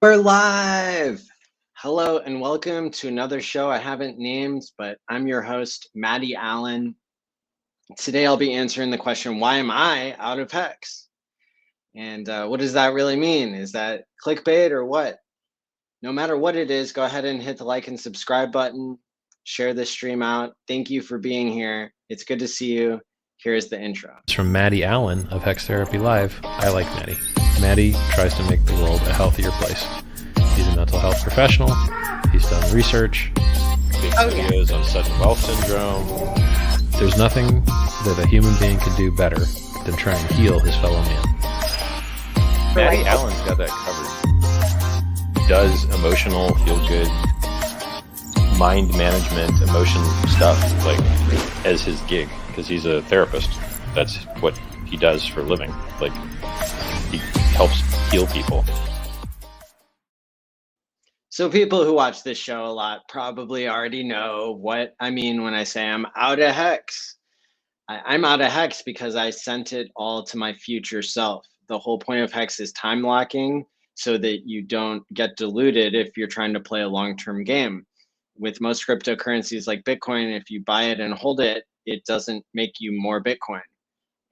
We're live. Hello and welcome to another show I haven't named, but I'm your host, Mati OUTAHEX. Today I'll be answering the question, why am I out of Hex? And what does that really mean? Is that clickbait or what? No matter what it is, go ahead and hit the like and subscribe button. Share this stream out. Thank you for being here. It's good to see you. Here's the intro. It's from Mati ALLin of Hex Therapy Live. I like Mati. Mati tries to make the world a healthier place. He's a mental health professional. He's done research. Big videos on sudden wealth syndrome. There's nothing that a human being could do better than try and heal his fellow man. Mati ALLin's got that covered. He does emotional, feel-good, mind management, emotion stuff, like, as his gig, because he's a therapist. That's what he does for a living. Like, he helps heal people. So people who watch this show a lot probably already know what I mean when I say I'm out of Hex. I'm out of Hex because I sent it all to my future self. The whole point of Hex is time locking so that you don't get diluted if you're trying to play a long-term game. With most cryptocurrencies like Bitcoin, if you buy it and hold it, it doesn't make you more Bitcoin.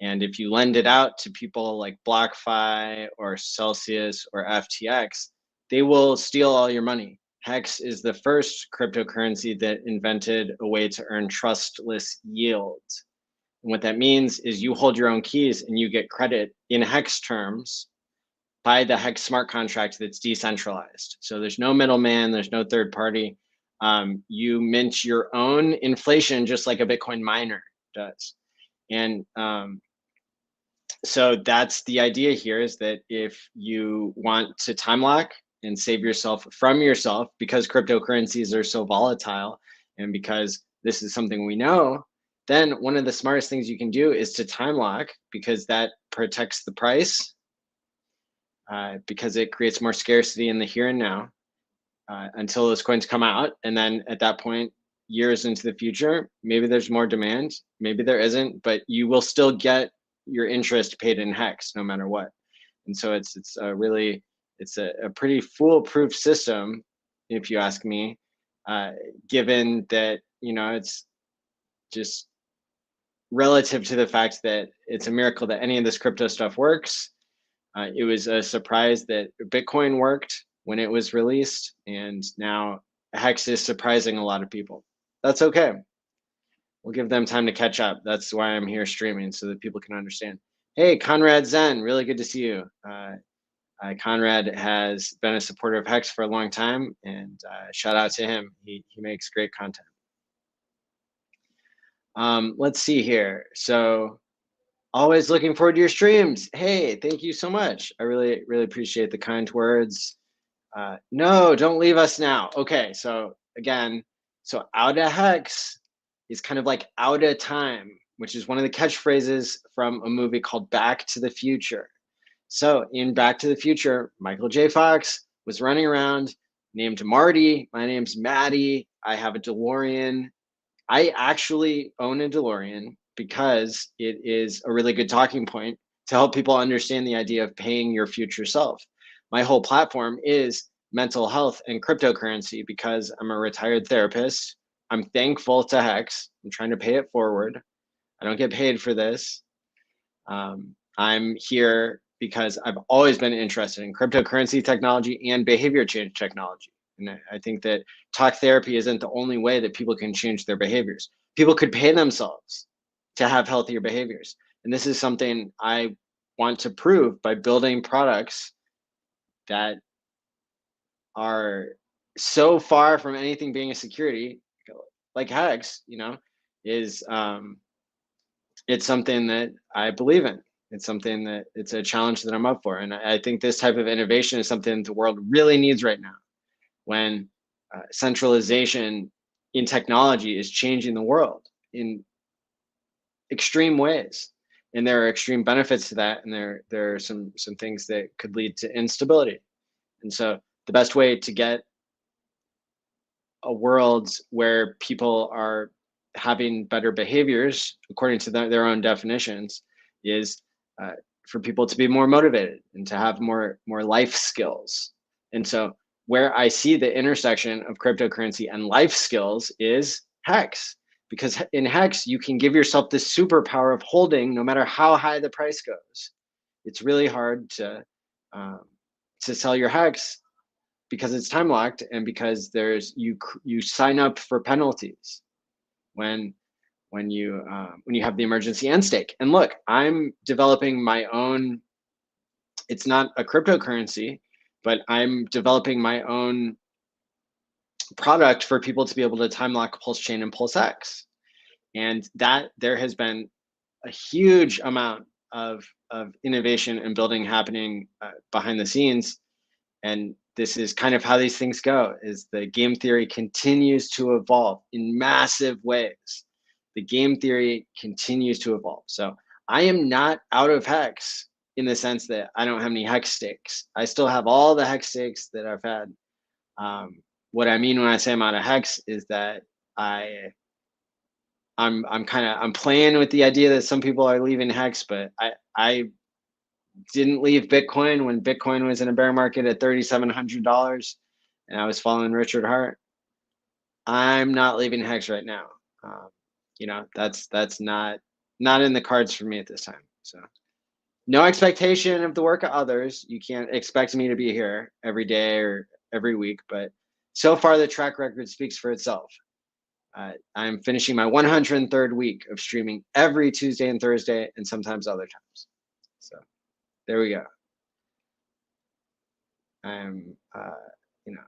And if you lend it out to people like BlockFi or Celsius or FTX, they will steal all your money. Hex is the first cryptocurrency that invented a way to earn trustless yield. And what that means is you hold your own keys and you get credit in Hex terms by the Hex smart contract that's decentralized. So there's no middleman, there's no third party. You mint your own inflation just like a Bitcoin miner does. And so that's the idea here, is that if you want to time lock and save yourself from yourself, because cryptocurrencies are so volatile and because this is something we know, then one of the smartest things you can do is to time lock, because that protects the price, because it creates more scarcity in the here and now until those coins come out. And then at that point, years into the future, maybe there's more demand, maybe there isn't, but you will still get your interest paid in Hex no matter what. And so it's a pretty foolproof system, if you ask me, given that, it's just relative to the fact that it's a miracle that any of this crypto stuff works. It was a surprise that Bitcoin worked when it was released, and now Hex is surprising a lot of people. That's okay. We'll give them time to catch up. That's why I'm here streaming, so that people can understand. Hey, Conrad Zen, really good to see you. Conrad has been a supporter of Hex for a long time, and shout out to him. He makes great content. Let's see here. So, always looking forward to your streams. Hey, thank you so much. I really, really appreciate the kind words. No, don't leave us now. Okay, so again, so out of Hex is kind of like out of time, which is one of the catchphrases from a movie called Back to the Future. So in Back to the Future, Michael J. Fox was running around named Marty. My name's Mati. I have a DeLorean. I actually own a DeLorean because it is a really good talking point to help people understand the idea of paying your future self. My whole platform is mental health and cryptocurrency because I'm a retired therapist. I'm thankful to Hex. I'm trying to pay it forward. I don't get paid for this. I'm here because I've always been interested in cryptocurrency technology and behavior change technology. And I think that talk therapy isn't the only way that people can change their behaviors. People could pay themselves to have healthier behaviors. And this is something I want to prove by building products that are so far from anything being a security, like Hex, is it's something that I believe in. It's something that it's a challenge that I'm up for. And I think this type of innovation is something the world really needs right now, when centralization in technology is changing the world in extreme ways. And there are extreme benefits to that. And there are some things that could lead to instability. And so the best way to get a world where people are having better behaviors according to their own definitions is for people to be more motivated and to have more life skills And so where I see the intersection of cryptocurrency and life skills is Hex. Because in Hex, you can give yourself this superpower of holding no matter how high the price goes. It's really hard to sell your Hex because it's time locked, and because there's you sign up for penalties when you have the emergency end stake. And look, I'm developing my own. It's not a cryptocurrency, but I'm developing my own product for people to be able to time lock Pulse Chain and Pulse X. And that there has been a huge amount of innovation and building happening behind the scenes. And this is kind of how these things go, is the game theory continues to evolve in massive ways. The game theory continues to evolve. So I am not out of Hex in the sense that I don't have any Hex stakes. I still have all the Hex stakes that I've had. What I mean when I say I'm out of Hex is that I'm playing with the idea that some people are leaving Hex, but I didn't leave Bitcoin when Bitcoin was in a bear market at $3,700 and I was following Richard Hart. I'm not leaving Hex right now. You know, that's not in the cards for me at this time. So no expectation of the work of others. You can't expect me to be here every day or every week, but so far the track record speaks for itself. I'm finishing my 103rd week of streaming every Tuesday and Thursday, and sometimes other times. So there we go. I'm, you know,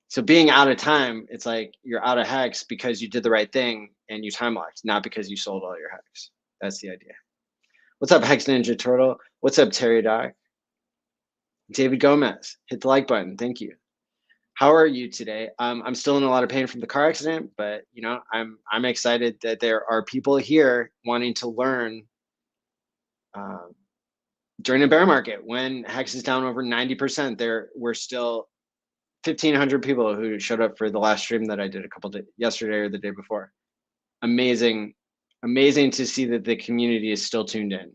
so being out of time, it's like you're out of Hex because you did the right thing and you time locked, not because you sold all your Hex. That's the idea. What's up, Hex Ninja Turtle? What's up, Terry Doc? David Gomez, hit the like button. Thank you. How are you today? I'm still in a lot of pain from the car accident, but you know, I'm excited that there are people here wanting to learn during a bear market when Hex is down over 90%. There were still 1,500 people who showed up for the last stream that I did yesterday or the day before. Amazing to see that the community is still tuned in.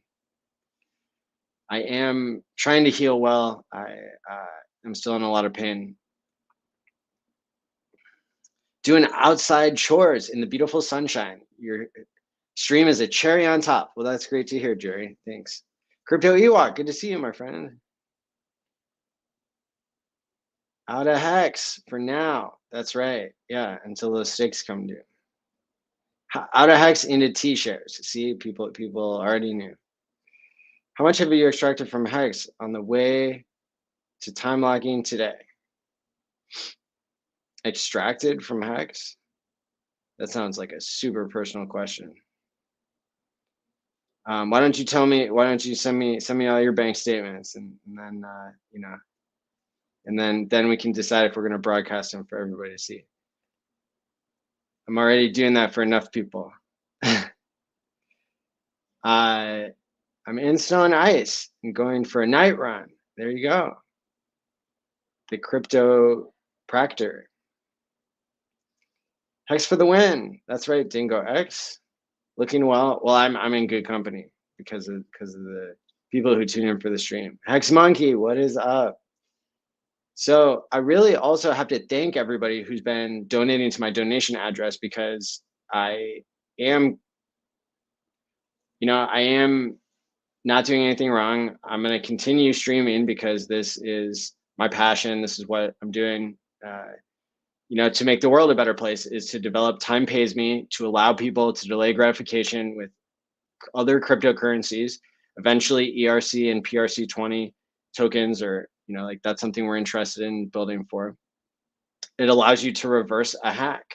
I am trying to heal well. I'm still in a lot of pain. Doing outside chores in the beautiful sunshine. Your stream is a cherry on top. Well, that's great to hear, Jerry. Thanks. Crypto Ewok, good to see you, my friend. Out of Hex for now. That's right. Yeah, until those stakes come due. Out of Hex into T-shares. See, people already knew. How much have you extracted from Hex on the way to time locking today? Extracted from Hex? That sounds like a super personal question. Why don't you tell me? Why don't you send me all your bank statements, and then you know, and then we can decide if we're going to broadcast them for everybody to see. I'm already doing that for enough people. I'm in snow and ice and going for a night run. There you go. The crypto Proctor. Hex for the win. That's right, Dingo X. Looking well. Well, I'm in good company because of the people who tune in for the stream. Hex Monkey, what is up? So I really also have to thank everybody who's been donating to my donation address, because I am not doing anything wrong. I'm going to continue streaming because this is my passion. This is what I'm doing. To make the world a better place is to develop Time Pays Me to allow people to delay gratification with other cryptocurrencies, eventually ERC and PRC20 tokens, or that's something we're interested in building for. It allows you to reverse a hack,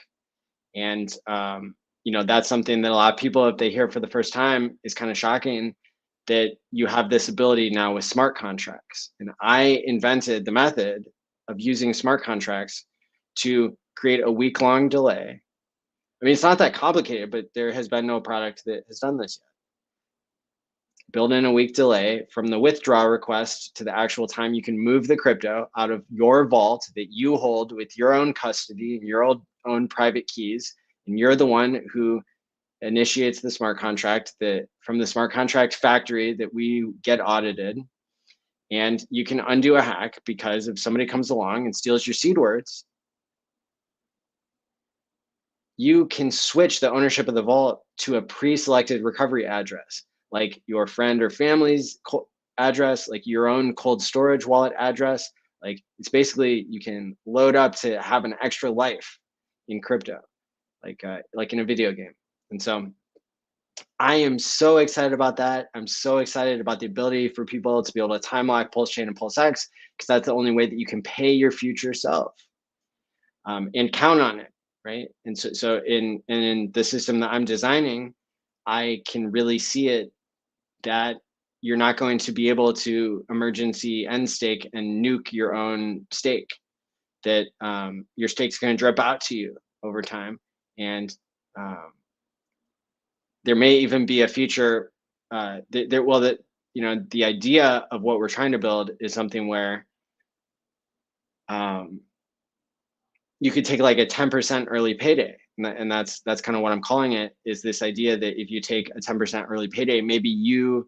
and that's something that a lot of people, if they hear it for the first time, is kind of shocking, that you have this ability now with smart contracts. And I invented the method of using smart contracts to create a week-long delay. I mean, it's not that complicated, but there has been no product that has done this yet. Build in a week delay from the withdraw request to the actual time you can move the crypto out of your vault that you hold with your own custody and your own private keys. And you're the one who initiates the smart contract, that from the smart contract factory that we get audited. And you can undo a hack, because if somebody comes along and steals your seed words, you can switch the ownership of the vault to a pre-selected recovery address, like your friend or family's address, like your own cold storage wallet address. Like, it's basically, you can load up to have an extra life in crypto, like in a video game. And so I am so excited about that. I'm so excited about the ability for people to be able to time lock Pulse Chain and Pulse X, because that's the only way that you can pay your future self, and count on it, right? And so in the system that I'm designing, I can really see it, that you're not going to be able to emergency end stake and nuke your own stake, that your stake's going to drip out to you over time. And there may even be a future that the idea of what we're trying to build is something where you could take like a 10% early payday, and that's kind of what I'm calling it, is this idea that if you take a 10% early payday, maybe you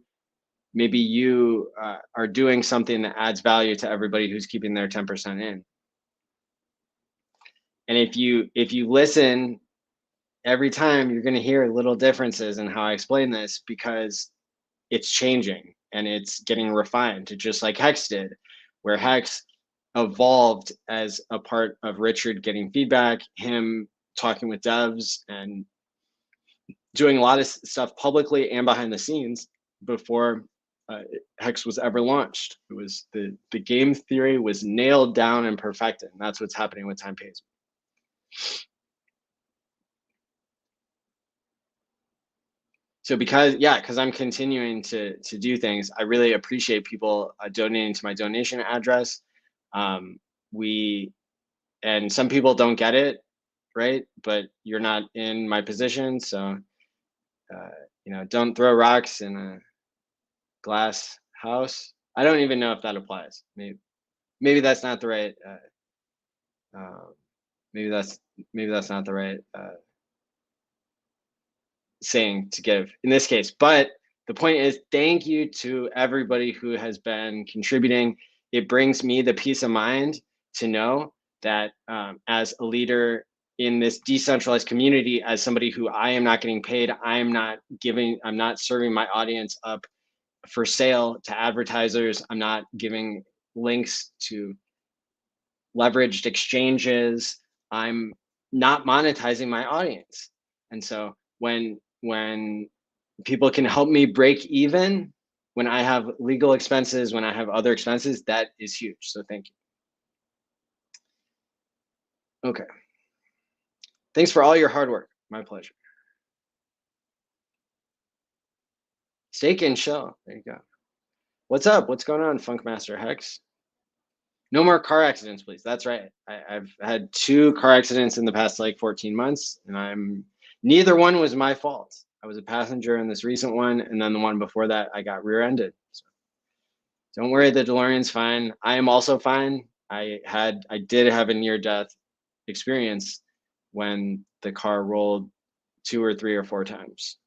are doing something that adds value to everybody who's keeping their 10% in. And if you listen every time, you're going to hear little differences in how I explain this, because it's changing and it's getting refined, just like Hex did, where Hex evolved as a part of Richard getting feedback, him talking with devs and doing a lot of stuff publicly and behind the scenes before Hex was ever launched. It was the game theory was nailed down and perfected. And that's what's happening with Time Pays. So because I'm continuing to do things, I really appreciate people donating to my donation address. And some people don't get it, right? But you're not in my position, so don't throw rocks in a glass house. I don't even know if that applies. Maybe that's not the right. Maybe that's not the right saying to give in this case. But the point is, thank you to everybody who has been contributing. It brings me the peace of mind to know that as a leader in this decentralized community, as somebody who I am not getting paid, I'm not serving my audience up for sale to advertisers. I'm not giving links to leveraged exchanges. I'm not monetizing my audience. And so when people can help me break even, when I have legal expenses, when I have other expenses, that is huge. So thank you. Okay. Thanks for all your hard work. My pleasure. Stake and show. There you go. What's up? What's going on, Funkmaster Hex? No more car accidents, please. That's right. I've had 2 car accidents in the past like 14 months, and neither one was my fault. I was a passenger in this recent one, and then the one before that, I got rear-ended. So don't worry, the DeLorean's fine. I am also fine. I did have a near-death experience when the car rolled 2 or 3 or 4 times.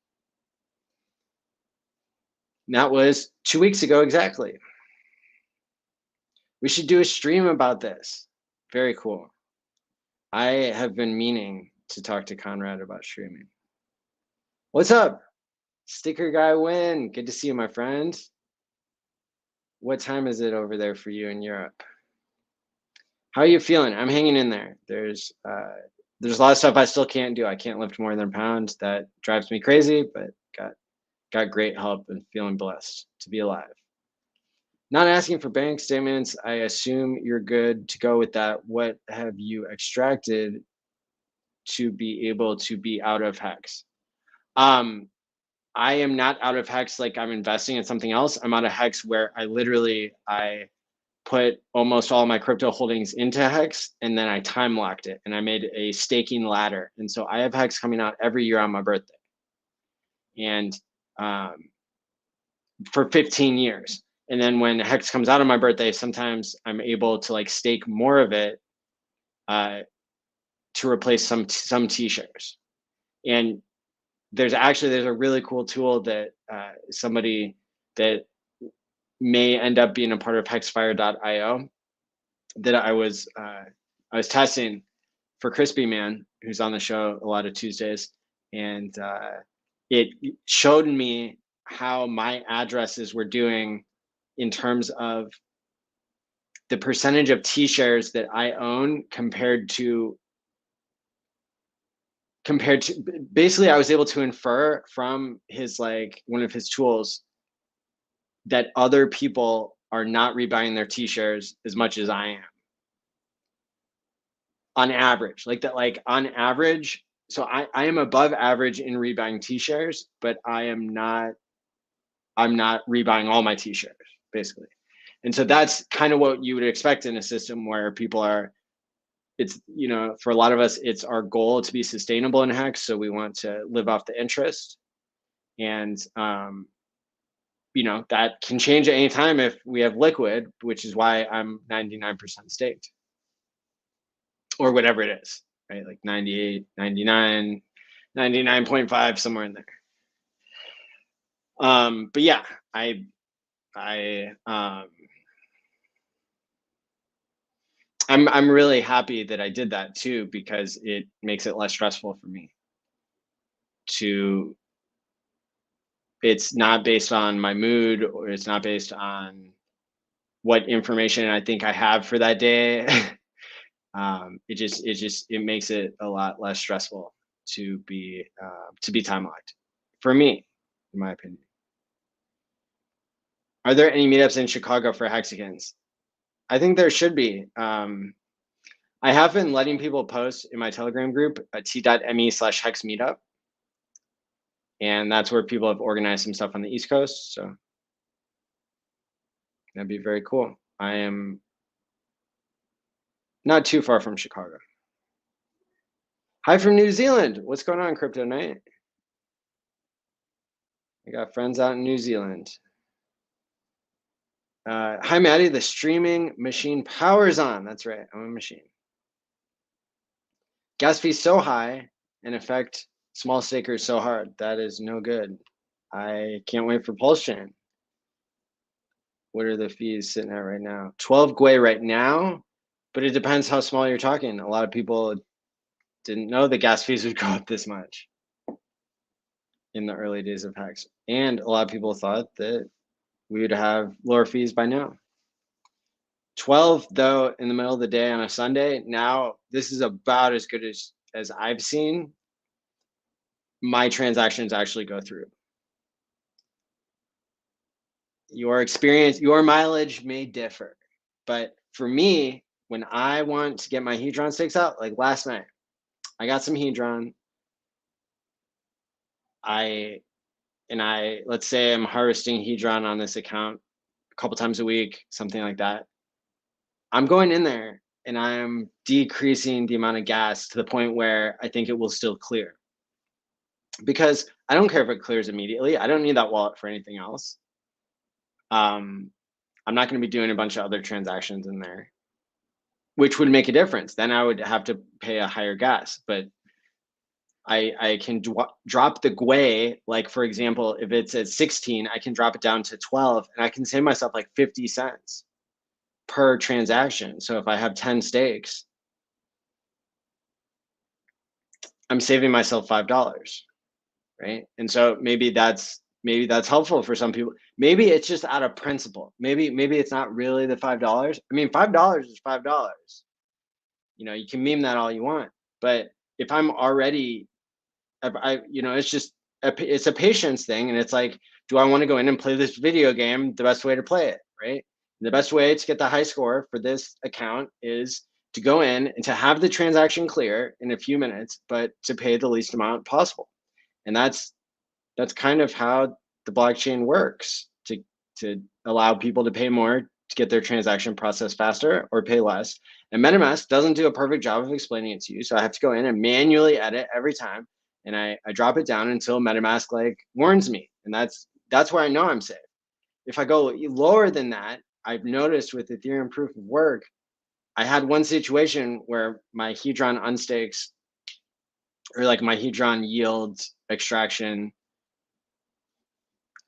And that was 2 weeks ago exactly. We should do a stream about this. Very cool. I have been meaning to talk to Conrad about streaming. What's up? Sticker guy win. Good to see you, my friend. What time is it over there for you in Europe? How are you feeling? I'm hanging in there. There's a lot of stuff I still can't do. I can't lift more than a pound. That drives me crazy, but got great help and feeling blessed to be alive. Not asking for bank statements. I assume you're good to go with that. What have you extracted to be able to be out of Hex? I am not out of Hex like I'm investing in something else. I'm out of Hex where I put almost all my crypto holdings into Hex, and then I time locked it, and I made a staking ladder. And so I have Hex coming out every year on my birthday, and for 15 years. And then when Hex comes out on my birthday, sometimes I'm able to like stake more of it to replace some T-shares. And there's a really cool tool that somebody that may end up being a part of hexfire.io that I was testing for Crispy Man, who's on the show a lot of Tuesdays, and it showed me how my addresses were doing in terms of the percentage of T-shares that I own compared to basically I was able to infer from his, like, one of his tools that other people are not rebuying their T-shares as much as I am on average. Like that, like on average. So I am above average in rebuying T-shares, but I'm not rebuying all my T-shares basically. And so that's kind of what you would expect in a system where people are, it's, you know, for a lot of us, it's our goal to be sustainable in Hex. So we want to live off the interest. And, you know, that can change at any time if we have liquid, which is why I'm 99% staked or whatever it is, right? Like 98, 99, 99.5, somewhere in there. But yeah, I'm really happy that I did that too, because it makes it less stressful for me to, it's not based on my mood, or it's not based on what information I think I have for that day. It makes it a lot less stressful to be time locked for me, in my opinion. Are there any meetups in Chicago for Hexicans? I think there should be. I have been letting people post in my Telegram group at t.me/hex meetup. And that's where people have organized some stuff on the East Coast. So that'd be very cool. I am not too far from Chicago. Hi from New Zealand. What's going on, Crypto Night? I got friends out in New Zealand. Hi, Maddie. The streaming machine powers on. That's right. I'm a machine. Gas fees so high and affect small stakers so hard. That is no good. I can't wait for Pulse Chain. What are the fees sitting at right now? 12 Gwei right now, but it depends how small you're talking. A lot of people didn't know the gas fees would go up this much in the early days of Hex. And a lot of people thought that we would have lower fees by now. 12 though, in the middle of the day on a Sunday, now this is about as good as I've seen my transactions actually go through. Your experience, your mileage may differ, but for me, when I want to get my Hedron stakes out, like last night, I got some Hedron. Let's say I'm harvesting Hedron on this account a couple times a week, something like that. I'm going in there and I'm decreasing the amount of gas to the point where I think it will still clear. Because I don't care if it clears immediately. I don't need that wallet for anything else. I'm not going to be doing a bunch of other transactions in there, which would make a difference. Then I would have to pay a higher gas, but I can drop the Gwei, like for example, if it's at 16, I can drop it down to 12 and I can save myself like 50 cents per transaction. So if I have 10 stakes, I'm saving myself $5, right? And so maybe that's helpful for some people. Maybe it's just out of principle. Maybe it's not really the $5. I mean, $5 is $5. You know, you can meme that all you want, but if I'm already, it's a patience thing. And it's like, do I want to go in and play this video game? The best way to play it, right? And the best way to get the high score for this account is to go in and to have the transaction clear in a few minutes, but to pay the least amount possible. And that's kind of how the blockchain works, to allow people to pay more to get their transaction processed faster or pay less. And MetaMask doesn't do a perfect job of explaining it to you. So I have to go in and manually edit every time. And I drop it down until MetaMask like warns me. And that's where I know I'm safe. If I go lower than that, I've noticed with Ethereum proof of work, I had one situation where my Hedron unstakes, or like my Hedron yield extraction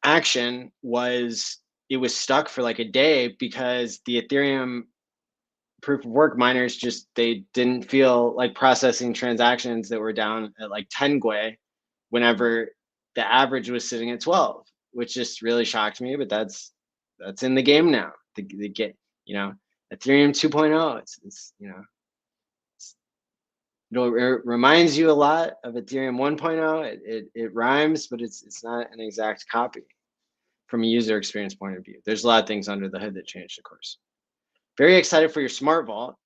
action was it was stuck for like a day because the Ethereum proof of work miners just, they didn't feel like processing transactions that were down at like 10 Gwei whenever the average was sitting at 12, which just really shocked me. But that's in the game now. The get, you know, Ethereum 2.0. It's you know, it reminds you a lot of Ethereum 1.0. It rhymes, but it's not an exact copy from a user experience point of view. There's a lot of things under the hood that changed, of course. Very excited for your smart vault,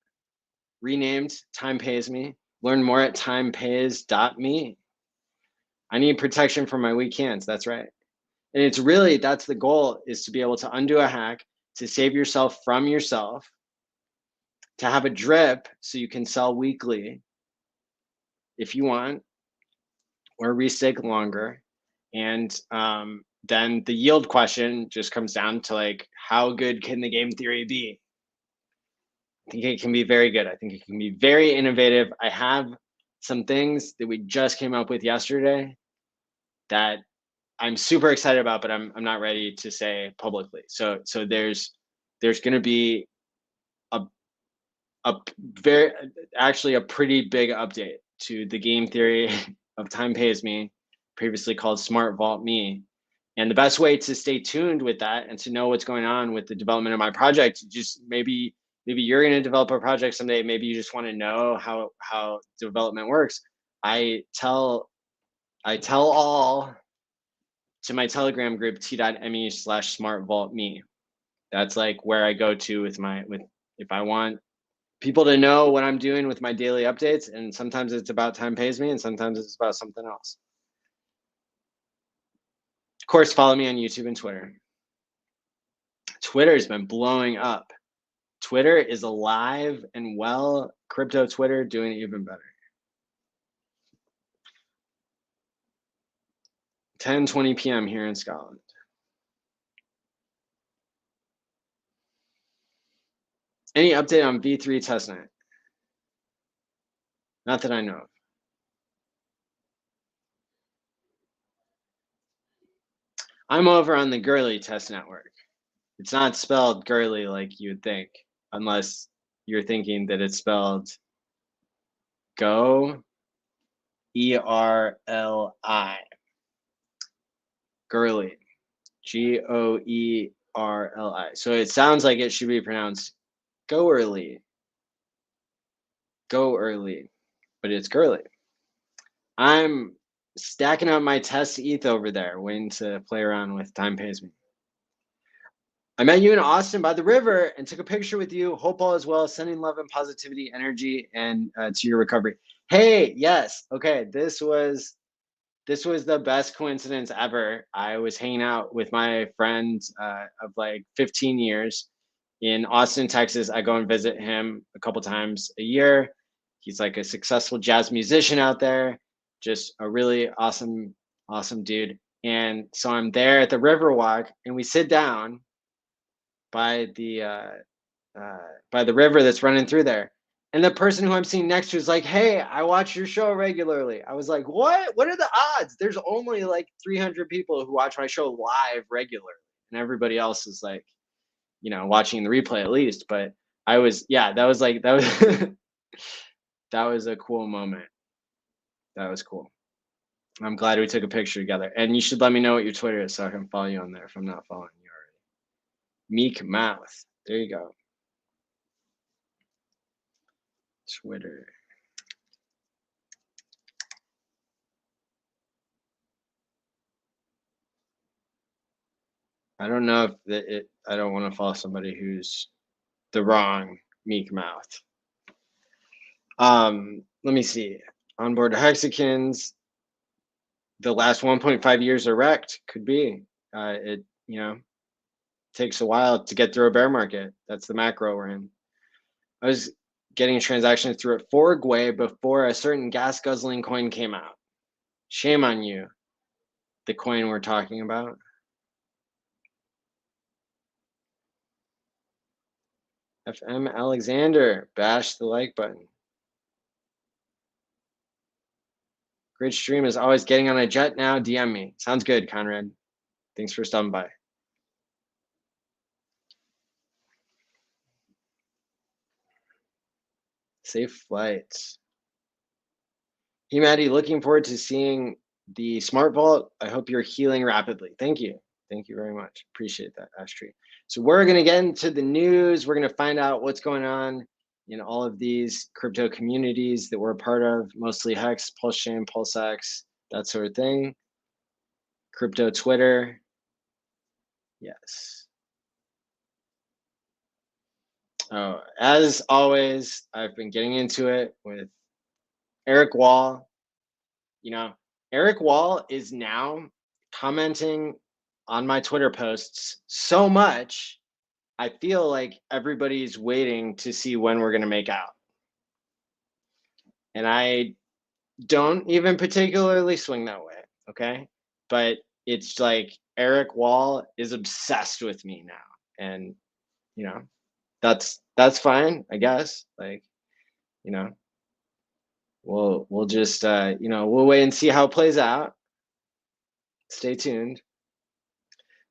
renamed Time Pays Me. Learn more at timepays.me. I need protection for my weak hands. That's right. And it's really, that's the goal, is to be able to undo a hack, to save yourself from yourself, to have a drip so you can sell weekly if you want, or restake longer. And then the yield question just comes down to like, how good can the game theory be? I think it can be very good. I think it can be very innovative. I have some things that we just came up with yesterday that I'm super excited about, but I'm not ready to say publicly. So there's going to be a pretty big update to the game theory of Time Pays Me, previously called Smart Vault Me. And the best way to stay tuned with that and to know what's going on with the development of my project, just maybe you're going to develop a project someday. Maybe you just want to know how development works. I tell all to my Telegram group, t.me/smartvaultme. That's like where I go to with if I want people to know what I'm doing with my daily updates. And sometimes it's about Time Pays Me, and sometimes it's about something else. Of course, follow me on YouTube and Twitter. Twitter's been blowing up. Twitter is alive and well. Crypto Twitter doing it even better. 10:20 p.m. here in Scotland. Any update on V3 testnet? Not that I know of. I'm over on the Gurley test network. It's not spelled Gurley like you would think, unless you're thinking that it's spelled Go, E-R-L-I. Gurley, G-O-E-R-L-I. So it sounds like it should be pronounced Go Early, but it's Gurley. I'm stacking up my test ETH over there, waiting to play around with Time Pays Me. I met you in Austin by the river and took a picture with you. Hope all is well. Sending love and positivity, energy, and to your recovery. Hey, yes. Okay, this was the best coincidence ever. I was hanging out with my friend of like 15 years in Austin, Texas. I go and visit him a couple times a year. He's like a successful jazz musician out there, just a really awesome dude. And so I'm there at the Riverwalk, and we sit down by the river that's running through there. And the person who I'm seeing next to is like, hey, I watch your show regularly. I was like, what? What are the odds? There's only like 300 people who watch my show live regularly. And everybody else is like, you know, watching the replay at least. But that was that was a cool moment. That was cool. I'm glad we took a picture together. And you should let me know what your Twitter is so I can follow you on there if I'm not following you already. Meek Mouth. There you go. Twitter. I don't know if I don't want to follow somebody who's the wrong Meek Mouth. Let me see. Onboard Hexicans. The last 1.5 years are wrecked. Could be. It takes a while to get through a bear market. That's the macro we're in. I was getting transactions through at 4 Gwei before a certain gas guzzling coin came out. Shame on you, the coin we're talking about. FM Alexander, bash the like button. Great stream, is always. Getting on a jet now. DM me. Sounds good, Conrad. Thanks for stopping by. Safe flights. Hey, Maddie, looking forward to seeing the Smart Vault. I hope you're healing rapidly. Thank you. Thank you very much. Appreciate that, Ashtree. So we're going to get into the news. We're going to find out what's going on in all of these crypto communities that we're a part of, mostly Hex, PulseChain, PulseX, that sort of thing. Crypto Twitter. Yes. Oh, as always, I've been getting into it with Eric Wall. You know, Eric Wall is now commenting on my Twitter posts so much, I feel like everybody's waiting to see when we're going to make out. And I don't even particularly swing that way, okay? But it's like Eric Wall is obsessed with me now. And, you know, that's fine, I guess. Like, you know, we'll just you know, we'll wait and see how it plays out. Stay tuned.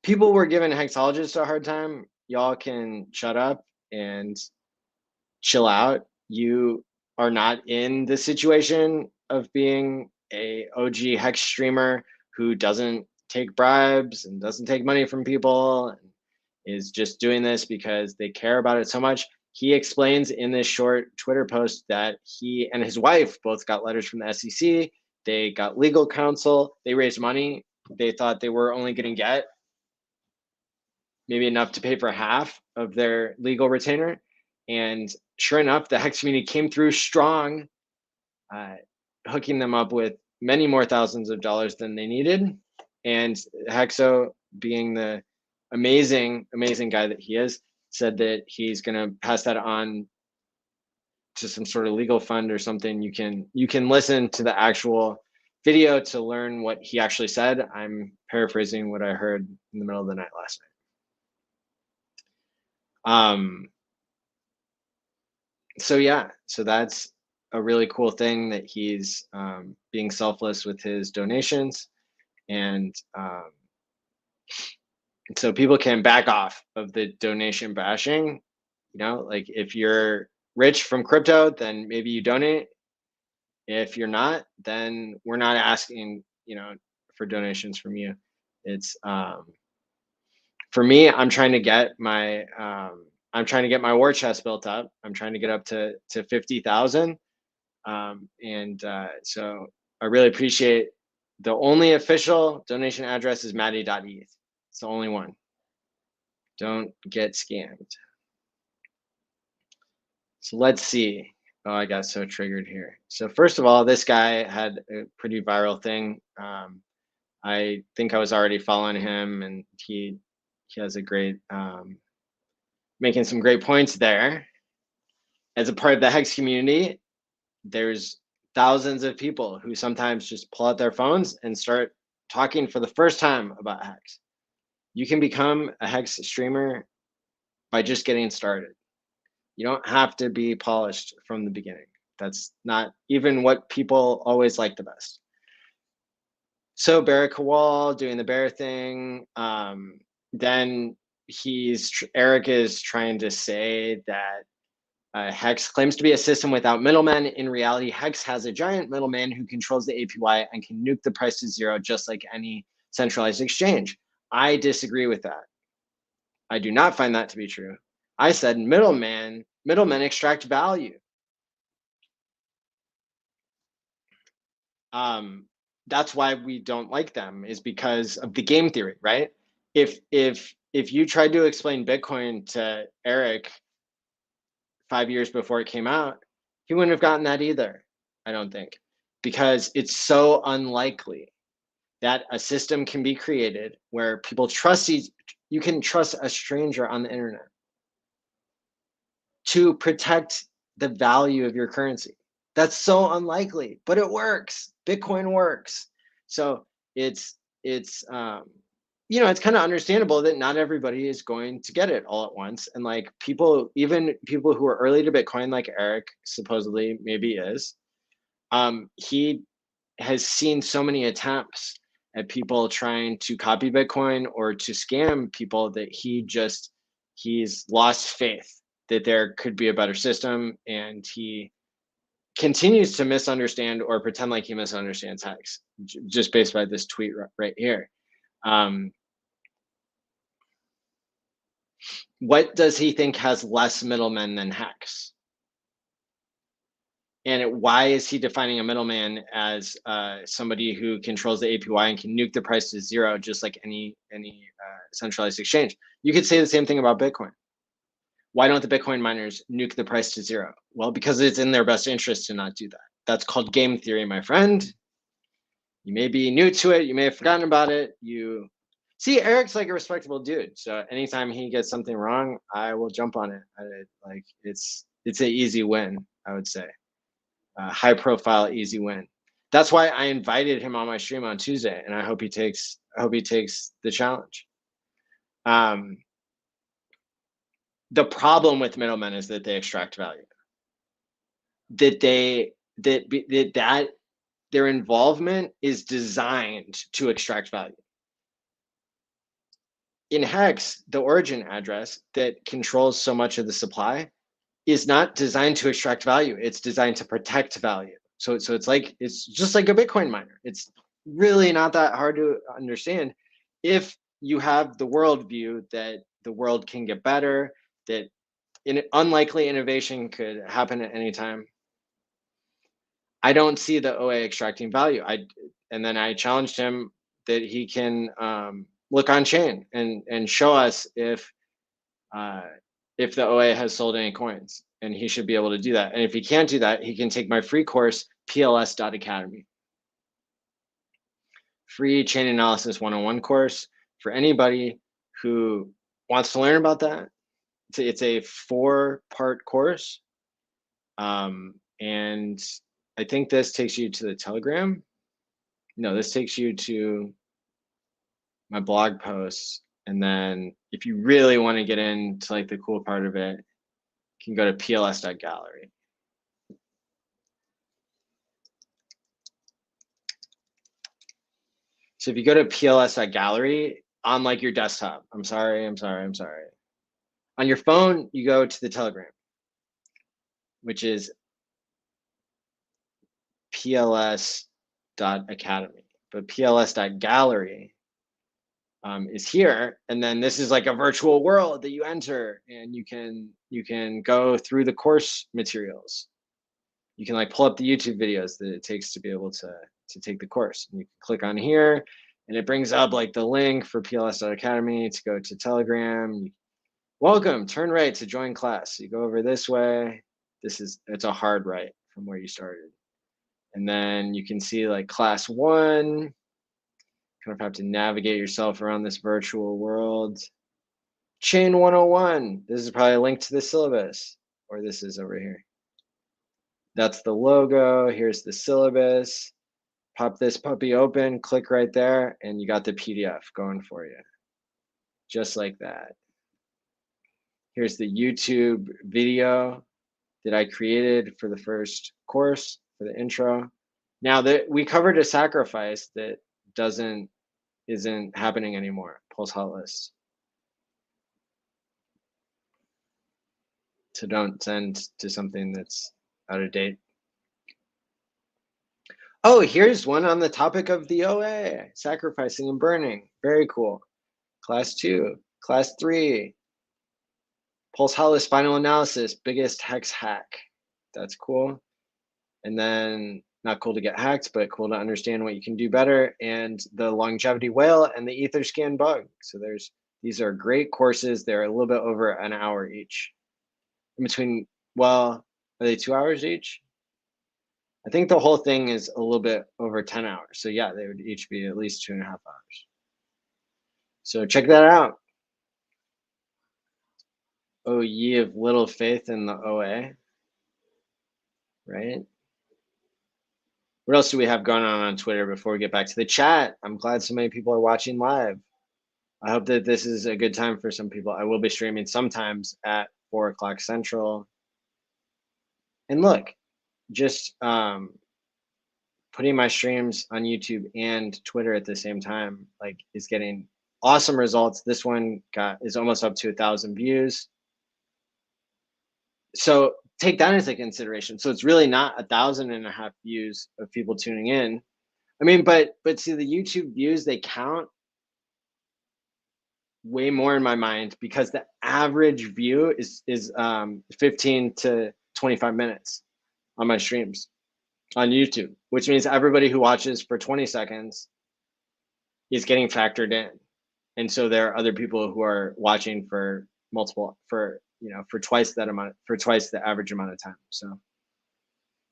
People were giving hexologists a hard time. Y'all can shut up and chill out. You are not in the situation of being a OG hex streamer who doesn't take bribes and doesn't take money from people and is just doing this because they care about it so much. He explains in this short Twitter post that he and his wife both got letters from the SEC. They got legal counsel. They raised money. They thought they were only going to get maybe enough to pay for half of their legal retainer. And sure enough, the Hex community came through strong, hooking them up with many more thousands of dollars than they needed. And Hexo, being the amazing guy that he is, said that he's going to pass that on to some sort of legal fund or something. You can listen to the actual video to learn what he actually said. I'm paraphrasing what I heard in the middle of the night last night. So yeah, so that's a really cool thing that he's being selfless with his donations, and so people can back off of the donation bashing. You know, like if you're rich from crypto, then maybe you donate. If you're not, then we're not asking, you know, for donations from you. It's for me, I'm trying to get my war chest built up. I'm trying to get up to 50,000. So I really appreciate the only official donation address is Mati.eth. It's the only one. Don't get scammed. So let's see. Oh, I got so triggered here. So first of all, this guy had a pretty viral thing. I think I was already following him, and he has a great, making some great points there. As a part of the Hex community, there's thousands of people who sometimes just pull out their phones and start talking for the first time about Hex. You can become a Hex streamer by just getting started. You don't have to be polished from the beginning. That's not even what people always like the best. So Barry Kowal doing the bear thing. Then Eric is trying to say that Hex claims to be a system without middlemen. In reality, Hex has a giant middleman who controls the APY and can nuke the price to zero just like any centralized exchange. I disagree with that. I do not find that to be true. I said middlemen extract value. That's why we don't like them, is because of the game theory, right? If you tried to explain Bitcoin to Eric 5 years before it came out, he wouldn't have gotten that either, I don't think, because it's so unlikely that a system can be created where people trust you can trust a stranger on the internet to protect the value of your currency. That's so unlikely, but it works. Bitcoin works. So it's you know, it's kind of understandable that not everybody is going to get it all at once. And like even people who are early to Bitcoin, like Eric supposedly maybe is, he has seen so many attempts at people trying to copy Bitcoin or to scam people that he's lost faith that there could be a better system. And he continues to misunderstand or pretend like he misunderstands Hex, just based by this tweet right here. What does he think has less middlemen than Hex? And why is he defining a middleman as somebody who controls the APY and can nuke the price to zero, just like any centralized exchange? You could say the same thing about Bitcoin. Why don't the Bitcoin miners nuke the price to zero? Well, because it's in their best interest to not do that. That's called game theory, my friend. You may be new to it. You may have forgotten about it. You see, Eric's like a respectable dude. So anytime he gets something wrong, I will jump on it. Like it's an easy win, I would say. High profile, easy win. That's why I invited him on my stream on Tuesday, and I hope he takes the challenge. The problem with middlemen is that they extract value. That their involvement is designed to extract value. In Hex, the origin address that controls so much of the supply is not designed to extract value. It's designed to protect value. So it's just like a Bitcoin miner. It's really not that hard to understand if you have the worldview that the world can get better, that unlikely innovation could happen at any time. I don't see the OA extracting value. And then I challenged him that he can look on chain and show us if the OA has sold any coins, and he should be able to do that. And if he can't do that, he can take my free course, pls.academy. Free chain analysis 101 course for anybody who wants to learn about that. It's a 4-part course. And I think this takes you to the Telegram. No, this takes you to my blog posts. And then if you really want to get into like the cool part of it, you can go to pls.gallery. So if you go to pls.gallery on like your desktop, I'm sorry. On your phone, you go to the Telegram, which is pls.academy, but pls.gallery is here. And then this is like a virtual world that you enter, and you can go through the course materials. You can like pull up the YouTube videos that it takes to be able to take the course. And you can click on here, and it brings up like the link for pls.academy to go to Telegram. Welcome, turn right to join class. So you go over this way. It's a hard right from where you started. And then you can see like class 1. Kind of have to navigate yourself around this virtual world. Chain 101. This is probably a link to the syllabus, or this is over here. That's the logo. Here's the syllabus. Pop this puppy open, click right there, and you got the PDF going for you. Just like that. Here's the YouTube video that I created for the first course, for the intro. Now that we covered a sacrifice that isn't happening anymore, pulse hot list. So don't send to something that's out of date. Oh, here's one on the topic of the OA, sacrificing and burning. Very cool. Class 2, class 3. Pulse hot list final analysis, biggest hex hack. That's cool. And then not cool to get hacked, but cool to understand what you can do better. And the longevity whale and the Etherscan bug. So these are great courses. They're a little bit over an hour each. In between, well, are they 2 hours each? I think the whole thing is a little bit over 10 hours. So yeah, they would each be at least 2.5 hours. So check that out. Oh, ye of little faith in the OA, right? What else do we have going on Twitter before we get back to the chat? I'm glad so many people are watching live. I hope that this is a good time for some people. I will be streaming sometimes at 4 o'clock Central. And look, just putting my streams on YouTube and Twitter at the same time, like, is getting awesome results. This one is almost up to 1,000 views. So take that into consideration. So it's really not 1,500 views of people tuning in. I mean, but see, the YouTube views, they count way more in my mind because the average view is 15 to 25 minutes on my streams on YouTube, which means everybody who watches for 20 seconds is getting factored in. And so there are other people who are watching for for twice that amount, for twice the average amount of time. So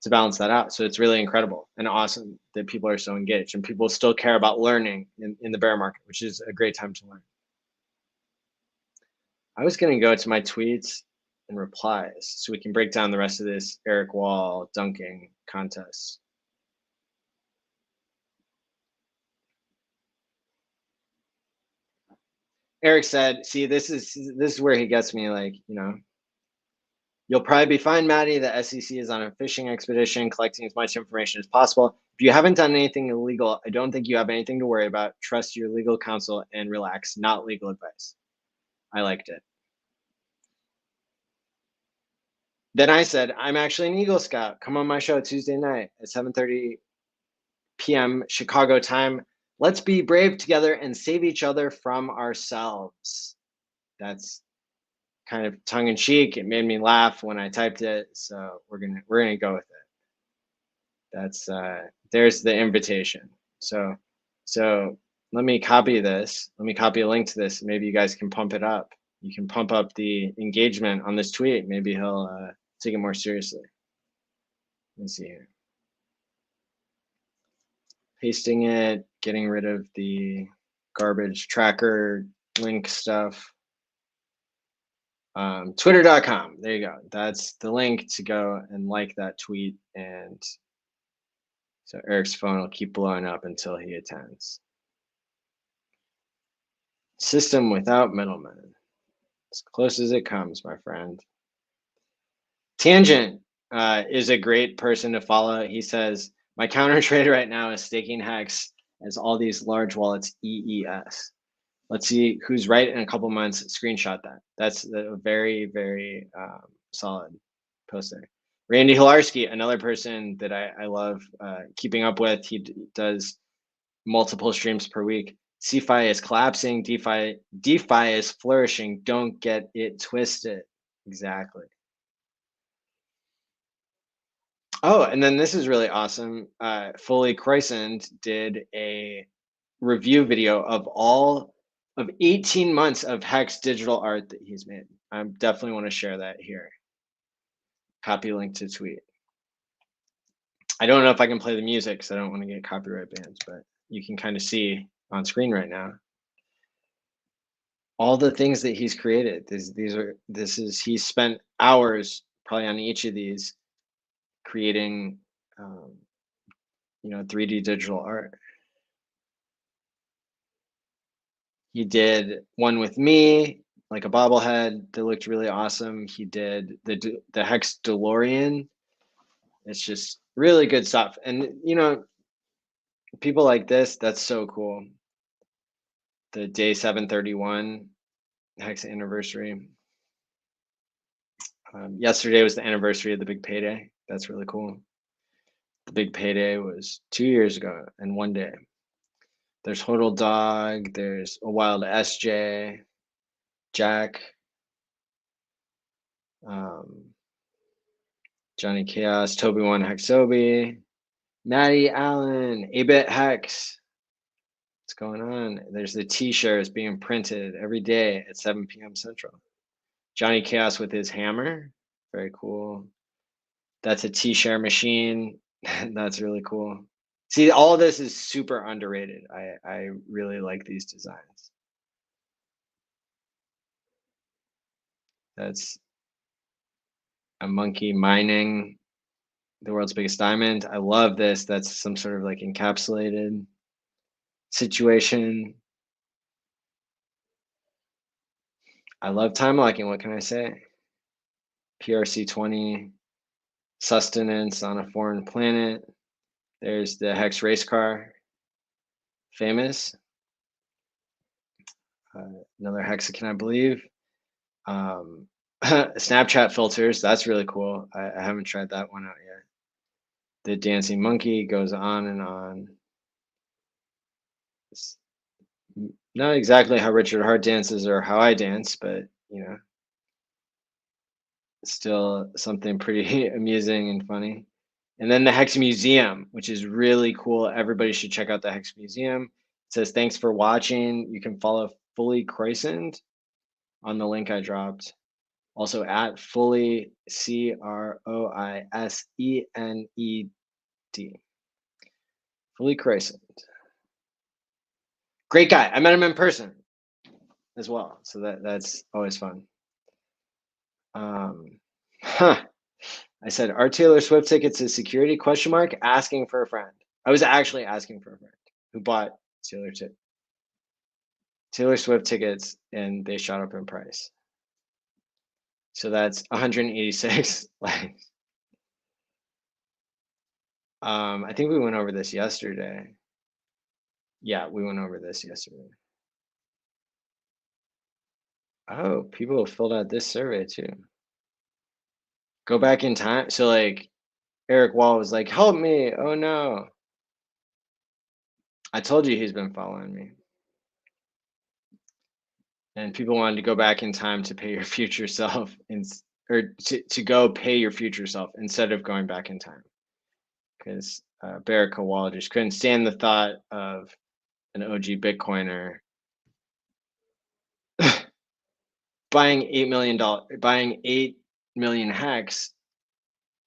to balance that out. So it's really incredible and awesome that people are so engaged and people still care about learning in the bear market, which is a great time to learn. I was going to go to my tweets and replies so we can break down the rest of this Eric Wall dunking contest. Eric said, see, this is where he gets me, like, you'll probably be fine, Maddie. The SEC is on a fishing expedition, collecting as much information as possible. If you haven't done anything illegal, I don't think you have anything to worry about. Trust your legal counsel and relax, not legal advice. I liked it. Then I said, I'm actually an Eagle Scout. Come on my show Tuesday night at 7:30 p.m. Chicago time. Let's be brave together and save each other from ourselves. That's kind of tongue in cheek. It made me laugh when I typed it, so we're gonna go with it. That's there's the invitation. So let me copy this. Let me copy a link to this. Maybe you guys can pump it up. You can pump up the engagement on this tweet. Maybe he'll take it more seriously. Let me see here. Pasting it, getting rid of the garbage tracker link stuff. Twitter.com. There you go. That's the link to go and like that tweet. And so Eric's phone will keep blowing up until he attends. System without middlemen. As close as it comes, my friend. Tangent is a great person to follow. He says, my counter trade right now is staking Hex as all these large wallets EES. Let's see who's right in a couple months. Screenshot that. That's a very, very solid post there. Randy Hilarski, another person that I love keeping up with. He does multiple streams per week. CeFi is collapsing. DeFi is flourishing. Don't get it twisted. Exactly. Oh, and then this is really awesome. Fully Croissant did a review video of 18 months of Hex digital art that he's made. I definitely want to share that here. Copy link to tweet. I don't know if I can play the music because I don't want to get copyright bans, but you can kind of see on screen right now all the things that he's created. He's spent hours probably on each of these creating 3D digital art. He did one with me, like a bobblehead that looked really awesome. He did the Hex DeLorean. It's just really good stuff. And people like this, that's so cool. The day 731 Hex anniversary. Yesterday was the anniversary of the big payday. That's really cool. The big payday was 2 years ago and 1 day. There's Hodl Dog. There's a wild SJ, Jack, Johnny Chaos, Toby One Hexobi, Mati ALLin, A-Bit Hex. What's going on? There's the T-shirts being printed every day at 7 p.m. Central. Johnny Chaos with his hammer. Very cool. That's a T-share machine. That's really cool. See, all of this is super underrated. I really like these designs. That's a monkey mining the world's biggest diamond. I love this. That's some sort of like encapsulated situation. I love time locking. What can I say? PRC20 sustenance on a foreign planet. There's the Hex race car. Famous. Another Hexagon, I believe. Snapchat filters, that's really cool. I haven't tried that one out yet. The dancing monkey goes on and on. It's not exactly how Richard Hart dances or how I dance, but you know, still something pretty amusing and funny. And then the Hex Museum, which is really cool. Everybody should check out the Hex Museum. It says, thanks for watching. You can follow Fully Croissant on the link I dropped. Also at Fully, Croisened. Fully Croissant. Great guy. I met him in person as well. So that's always fun. I said, are Taylor Swift tickets a security ? Asking for a friend. I was actually asking for a friend who bought Taylor Swift tickets, and they shot up in price. So that's 186 likes. I think we went over this yesterday. Yeah, we went over this yesterday. Oh, people have filled out this survey too. Go back in time. So like Eric Wall was like, help me. Oh no. I told you he's been following me. And people wanted to go back in time to pay your future self, or to go pay your future self instead of going back in time. Because Barrick Wall just couldn't stand the thought of an OG Bitcoiner buying buying 8 million hex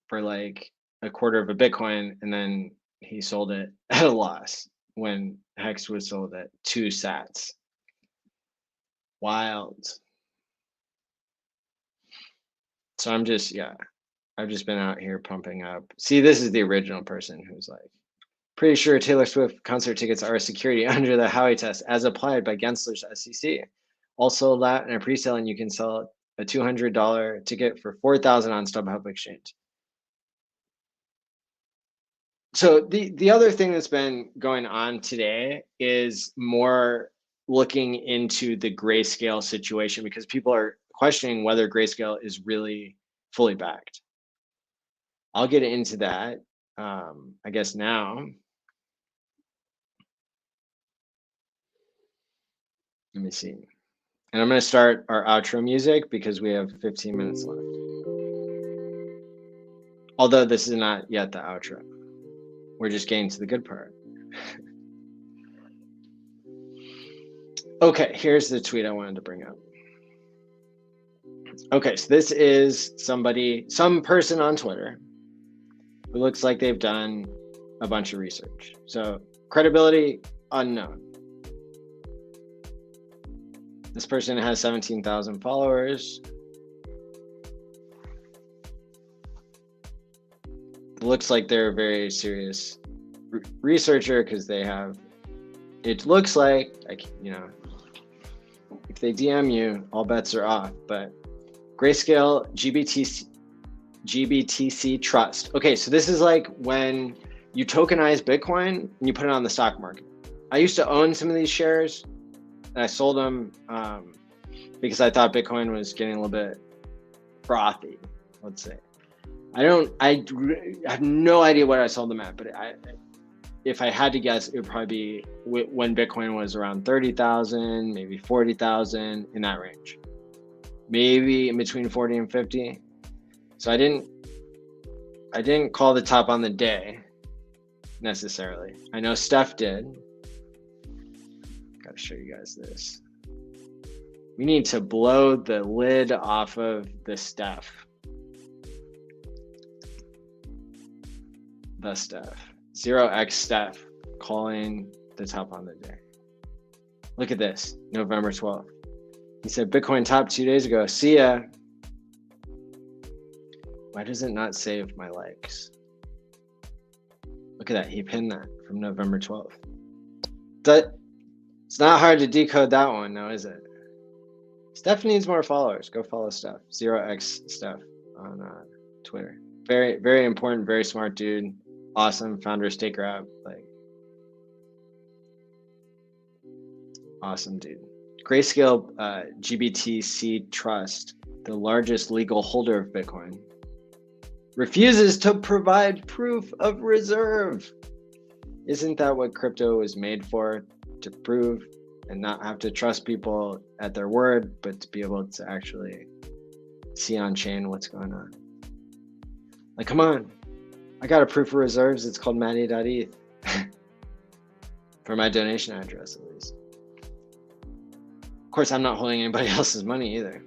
for like a quarter of a Bitcoin, and then he sold it at a loss when hex was sold at 2 sats. Wild. So I've just been out here pumping up. See, this is the original person who's like, pretty sure Taylor Swift concert tickets are a security under the Howey test as applied by Gensler's SEC. Also, that in a pre-sale, and you can sell a $200 ticket for $4,000 on StubHub Exchange. So the other thing that's been going on today is more looking into the Grayscale situation, because people are questioning whether Grayscale is really fully backed. I'll get into that, I guess now. Let me see. And I'm going to start our outro music because we have 15 minutes left. Although this is not yet the outro. We're just getting to the good part. Okay, here's the tweet I wanted to bring up. Okay, so this is some person on Twitter who looks like they've done a bunch of research. So credibility unknown. This person has 17,000 followers. It looks like they're a very serious researcher because they have, it looks like, you know, if they DM you, all bets are off. But Grayscale GBTC Trust. Okay, so this is like when you tokenize Bitcoin and you put it on the stock market. I used to own some of these shares, and I sold them because I thought Bitcoin was getting a little bit frothy, let's say. I have no idea what I sold them at, but if I had to guess, it would probably be when Bitcoin was around 30,000, maybe 40,000, in that range. Maybe in between 40 and 50. So I didn't call the top on the day necessarily. I know Steph did. Gotta show you guys this. We need to blow the lid off of the Steph. The Steph. 0x Steph calling the top on the day. Look at this, November 12th. He said Bitcoin top 2 days ago. See ya. Why does it not save my likes? Look at that. He pinned that from November 12th. It's not hard to decode that one, now is it? Steph needs more followers. Go follow Steph. 0x Steph on Twitter. Very, very important, very smart dude. Awesome founder of Staker app. Like, awesome dude. Grayscale GBTC Trust, the largest legal holder of Bitcoin, refuses to provide proof of reserve. Isn't that what crypto was made for? To prove and not have to trust people at their word, but to be able to actually see on chain what's going on. Like, come on, I got a proof of reserves. It's called Mati.eth for my donation address, at least. Of course, I'm not holding anybody else's money either.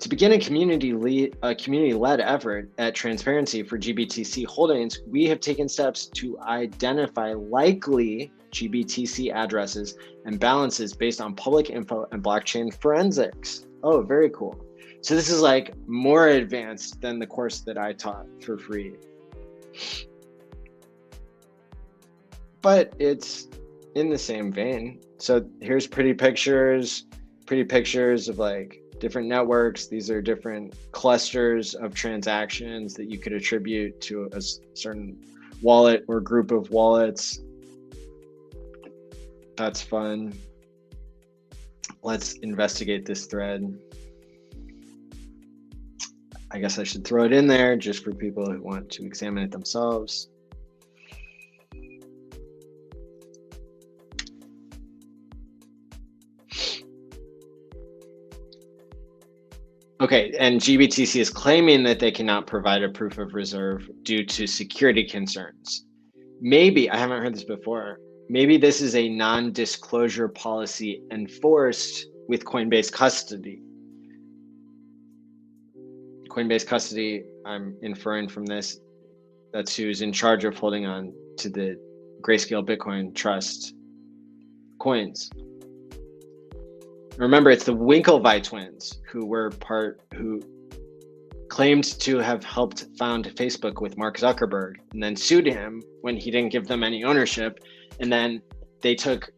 To begin a community-led effort at transparency for GBTC holdings, we have taken steps to identify likely GBTC addresses and balances based on public info and blockchain forensics. Oh, very cool. So this is like more advanced than the course that I taught for free. But it's in the same vein. So here's pretty pictures of like different networks. These are different clusters of transactions that you could attribute to a certain wallet or group of wallets. That's fun. Let's investigate this thread. I guess I should throw it in there just for people who want to examine it themselves. Okay, and GBTC is claiming that they cannot provide a proof of reserve due to security concerns. Maybe, I haven't heard this before, maybe this is a non-disclosure policy enforced with Coinbase custody. Coinbase custody, I'm inferring from this, that's who's in charge of holding on to the Grayscale Bitcoin Trust coins. Remember, it's the Winklevi twins who claimed to have helped found Facebook with Mark Zuckerberg and then sued him when he didn't give them any ownership. And then they took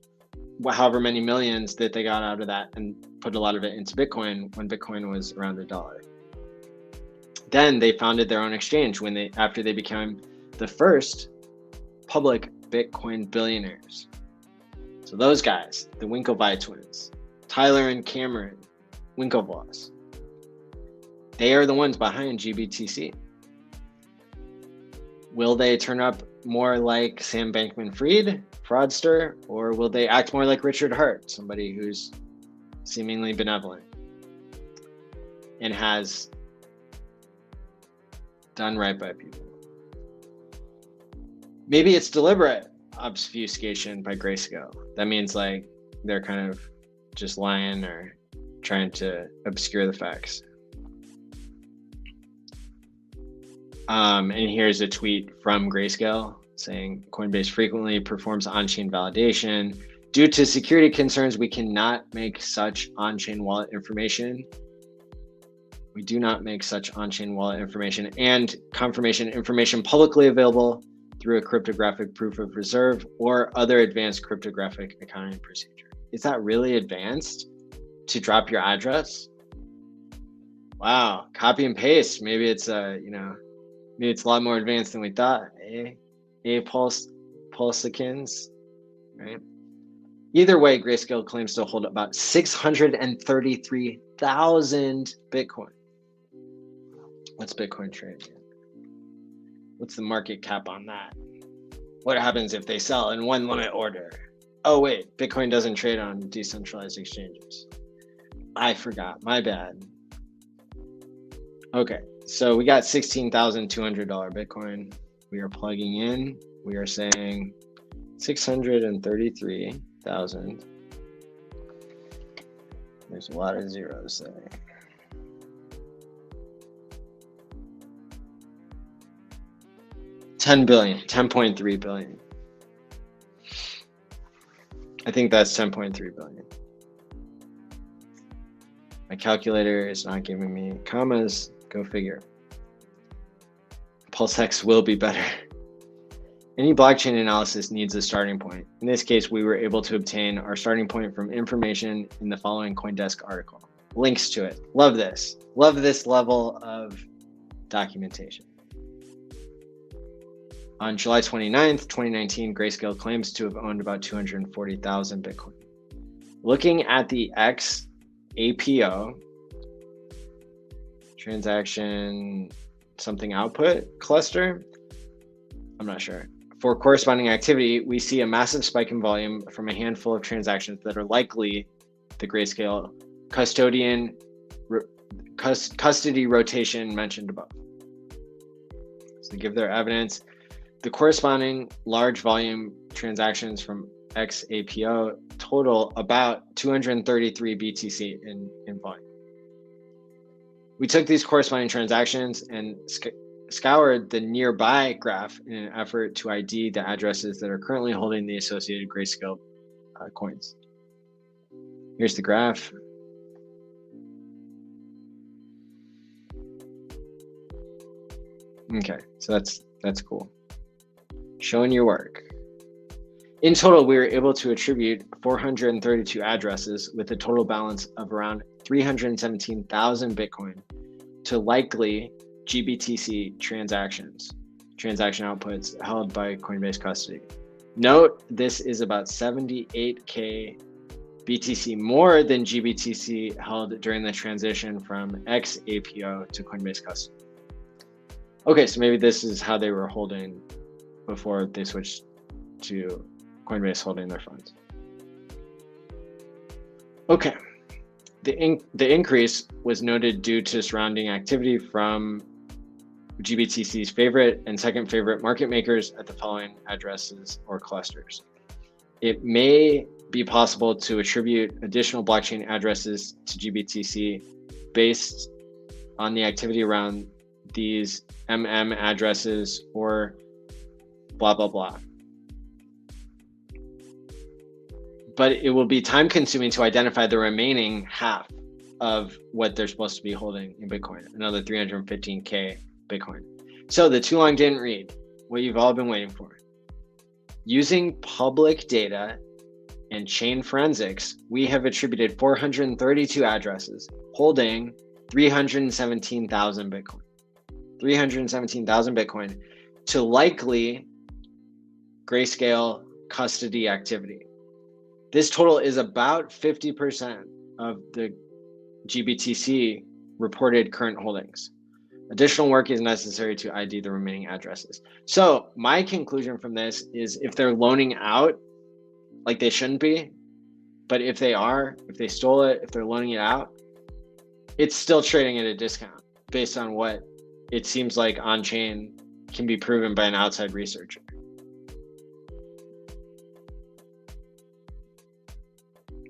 however many millions that they got out of that and put a lot of it into Bitcoin when Bitcoin was around $1. Then they founded their own exchange after they became the first public Bitcoin billionaires. So those guys, the Winklevi twins, Tyler and Cameron Winklevoss, they are the ones behind GBTC. Will they turn up more like Sam Bankman-Fried, fraudster, or will they act more like Richard Hart, somebody who's seemingly benevolent and has done right by people? Maybe it's deliberate obfuscation by Grayscale. That means like they're kind of just lying or trying to obscure the facts. And here's a tweet from Grayscale saying Coinbase frequently performs on-chain validation. Due to security concerns, we cannot make such on-chain wallet information. We do not make such on-chain wallet information and confirmation information publicly available through a cryptographic proof of reserve or other advanced cryptographic accounting procedure. Is that really advanced to drop your address? Wow, copy and paste. Maybe it's maybe it's a lot more advanced than we thought. Pulsicans, right? Either way, Grayscale claims to hold about 633,000 Bitcoin. What's Bitcoin trading? What's the market cap on that? What happens if they sell in one limit order? Oh wait, Bitcoin doesn't trade on decentralized exchanges. I forgot, my bad. Okay, so we got $16,200 Bitcoin. We are plugging in, we are saying 633,000. There's a lot of zeros there. $10 billion, 10.3 billion. I think that's 10.3 billion. My calculator is not giving me commas. Go figure. Pulse Hex will be better. Any blockchain analysis needs a starting point. In this case, we were able to obtain our starting point from information in the following CoinDesk article. Links to it. Love this. Love this level of documentation. On July 29th, 2019, Grayscale claims to have owned about 240,000 Bitcoin. Looking at the X APO, transaction something output cluster, I'm not sure. For corresponding activity, we see a massive spike in volume from a handful of transactions that are likely the Grayscale custody rotation mentioned above. So they give their evidence. The corresponding large volume transactions from XAPO total about 233 BTC in volume. We took these corresponding transactions and scoured the nearby graph in an effort to ID the addresses that are currently holding the associated Grayscale coins. Here's the graph. Okay, so that's cool. Showing your work. In total, we were able to attribute 432 addresses with a total balance of around 317,000 Bitcoin to likely GBTC transaction outputs held by Coinbase custody. Note, this is about 78K BTC more than GBTC held during the transition from XAPO to Coinbase custody. Okay, so maybe this is how they were holding before they switched to Coinbase holding their funds. Okay, the increase was noted due to surrounding activity from GBTC's favorite and second favorite market makers at the following addresses or clusters. It may be possible to attribute additional blockchain addresses to GBTC based on the activity around these addresses or blah, blah, blah. But it will be time consuming to identify the remaining half of what they're supposed to be holding in Bitcoin, another 315K Bitcoin. So the too long didn't read, what you've all been waiting for. Using public data and chain forensics, we have attributed 432 addresses holding 317,000 Bitcoin. 317,000 Bitcoin to likely Grayscale custody activity. This total is about 50% of the GBTC reported current holdings. Additional work is necessary to ID the remaining addresses. So my conclusion from this is if they're loaning out, like they shouldn't be, but if they are, if they stole it, if they're loaning it out, it's still trading at a discount based on what it seems like on-chain can be proven by an outside researcher.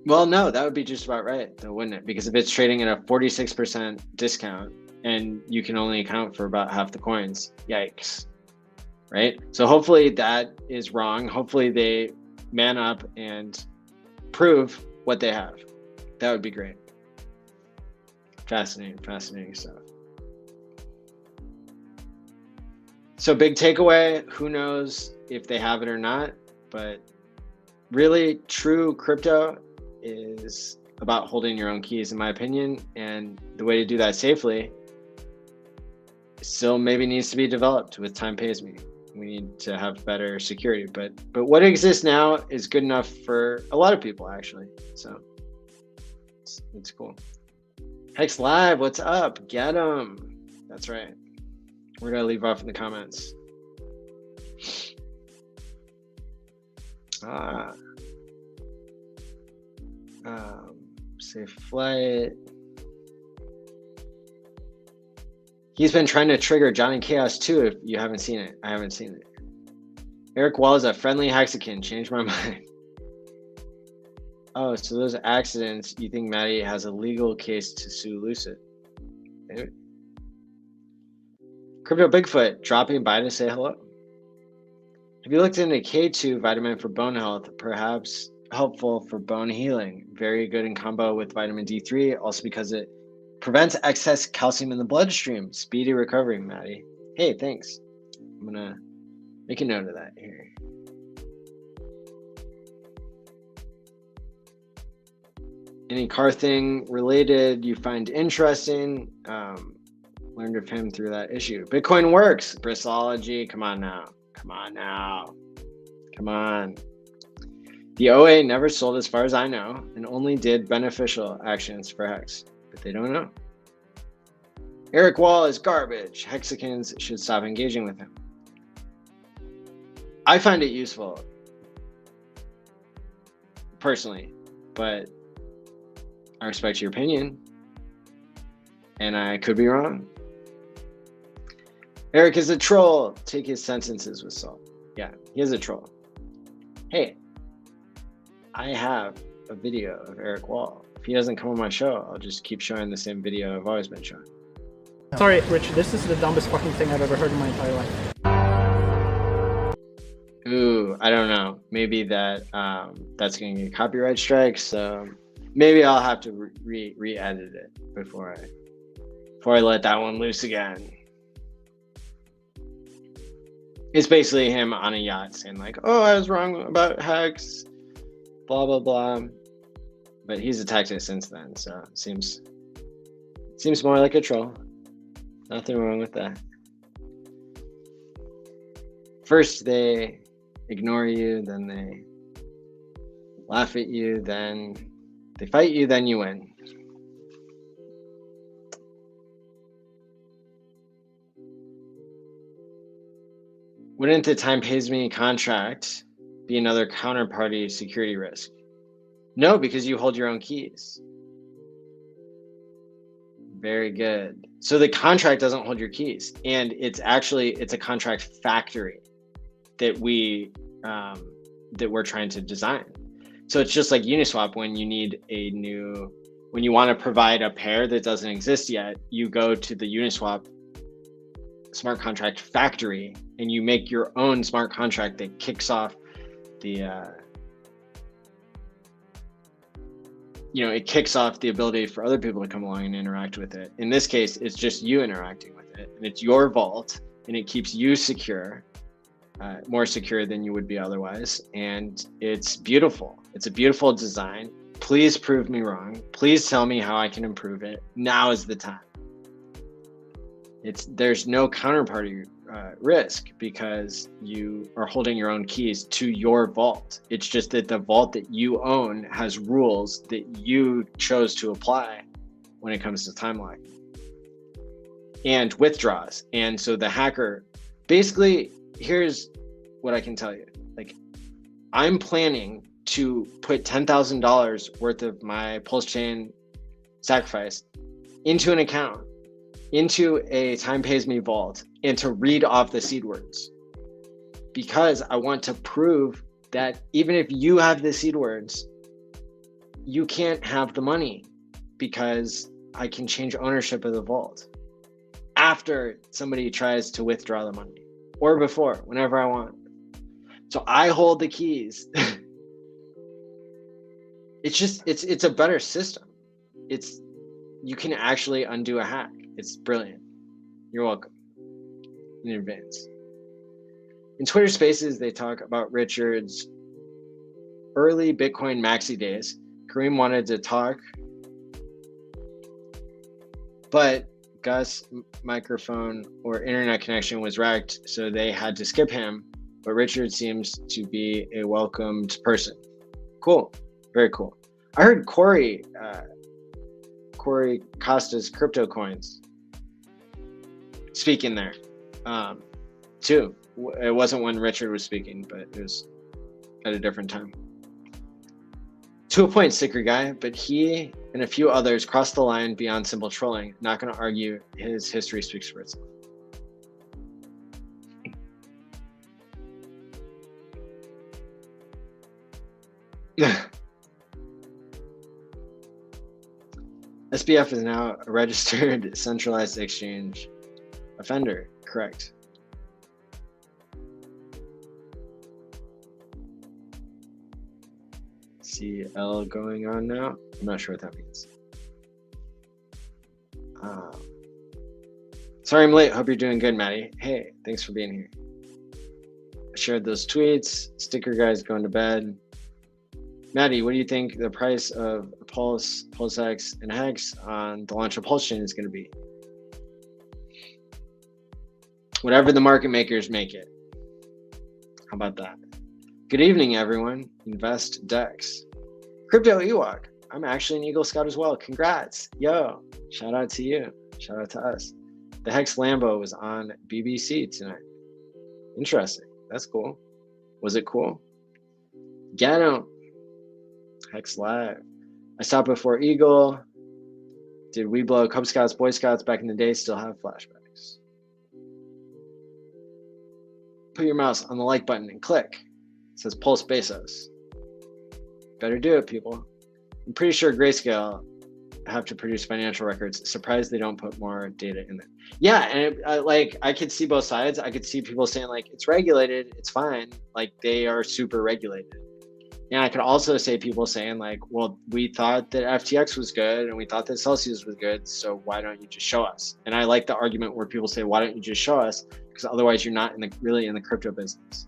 Well, no, that would be just about right, though, wouldn't it? Because if it's trading at a 46% discount and you can only account for about half the coins, yikes, right? So hopefully that is wrong. Hopefully they man up and prove what they have. That would be great. Fascinating stuff. So big takeaway, who knows if they have it or not, but really true crypto is about holding your own keys, in my opinion, and the way to do that safely still maybe needs to be developed with time pays me. We need to have better security, but what exists now is good enough for a lot of people, actually. So it's cool. Hex Live, what's up? Get 'em. That's right. We're gonna leave off in the comments. Safe flight. He's been trying to trigger Johnny Chaos too. If you haven't seen it, I haven't seen it. Eric Walza, friendly Hexican, changed my mind. Oh, so those accidents, you think Mati has a legal case to sue Lucid? Maybe. Crypto Bigfoot, dropping by to say hello. Have you looked into K2 vitamin for bone health? Perhaps helpful for bone healing. Very good in combo with vitamin D3, also because it prevents excess calcium in the bloodstream. Speedy recovery, Mati. Hey, thanks. I'm gonna make a note of that here. Any car thing related you find interesting? Learned of him through that issue. Bitcoin works. Bristology, come on now. Come on. The OA never sold as far as I know and only did beneficial actions for Hex, but they don't know. Eric Wall is garbage. Hexicans should stop engaging with him. I find it useful personally, but I respect your opinion and I could be wrong. Eric is a troll. Take his sentences with salt. Yeah, he is a troll. Hey, I have a video of Eric Wall. If he doesn't come on my show, I'll just keep showing the same video I've always been showing. Sorry, Richard, this is the dumbest fucking thing I've ever heard in my entire life. Ooh, I don't know. Maybe that's going to get copyright strikes, so maybe I'll have to re-edit it before I let that one loose again. It's basically him on a yacht saying like, oh, I was wrong about Hex, blah, blah, blah. But he's attacked it since then, so it seems more like a troll. Nothing wrong with that. First they ignore you, then they laugh at you, then they fight you, then you win. Wouldn't the time pays me contract be another counterparty security risk? No, because you hold your own keys. Very good. So the contract doesn't hold your keys, and it's a contract factory that we're trying to design. So it's just like Uniswap when you want to provide a pair that doesn't exist yet, you go to the Uniswap smart contract factory and you make your own smart contract that kicks off it kicks off the ability for other people to come along and interact with it. In this case, it's just you interacting with it, and it's your vault, and it keeps you secure, more secure than you would be otherwise. And it's beautiful. It's a beautiful design. Please prove me wrong. Please tell me how I can improve it. Now is the time. There's no counterparty risk because you are holding your own keys to your vault. It's just that the vault that you own has rules that you chose to apply when it comes to time locking and withdraws. And so the hacker, basically, here's what I can tell you. Like, I'm planning to put $10,000 worth of my Pulse Chain sacrifice into an account, into a time pays me vault, and to read off the seed words, because I want to prove that even if you have the seed words, you can't have the money, because I can change ownership of the vault after somebody tries to withdraw the money, or before, whenever I want. So I hold the keys. It's a better system. You can actually undo a hack. It's brilliant. You're welcome in advance. In Twitter Spaces, they talk about Richard's early Bitcoin maxi days. Kareem wanted to talk, but Gus' microphone or internet connection was wrecked, so they had to skip him. But Richard seems to be a welcomed person. Cool. Very cool. I heard Corey Costa's crypto coins speaking there too. It wasn't when Richard was speaking, but it was at a different time. To a point, sticker guy, but he and a few others crossed the line beyond simple trolling. Not going to argue. His history speaks for itself. SBF is now a registered centralized exchange offender, correct? CL going on now? I'm not sure what that means. Sorry I'm late. Hope you're doing good, Maddie. Hey, thanks for being here. I shared those tweets. Sticker guy's going to bed. Maddie, what do you think the price of Pulse, PulseX, and Hex on the launch of Pulse Chain is going to be? Whatever the market makers make it. How about that? Good evening, everyone. Invest Dex. Crypto Ewok. I'm actually an Eagle Scout as well. Congrats. Yo, shout out to you. Shout out to us. The Hex Lambo was on BBC tonight. Interesting. That's cool. Was it cool? Get 'em. Hex Live. I stopped before Eagle. Did we blow Cub Scouts, Boy Scouts back in the day still have flashbacks? Put your mouse on the like button and click. It says Pulse Bezos. Better do it, people. I'm pretty sure Grayscale have to produce financial records. Surprised they don't put more data in there. Yeah, and I could see both sides. I could see people saying like, it's regulated, it's fine. Like they are super regulated. And I could also say people saying like, well, we thought that FTX was good and we thought that Celsius was good, so why don't you just show us? And I like the argument where people say, why don't you just show us? Because otherwise you're not really in the crypto business.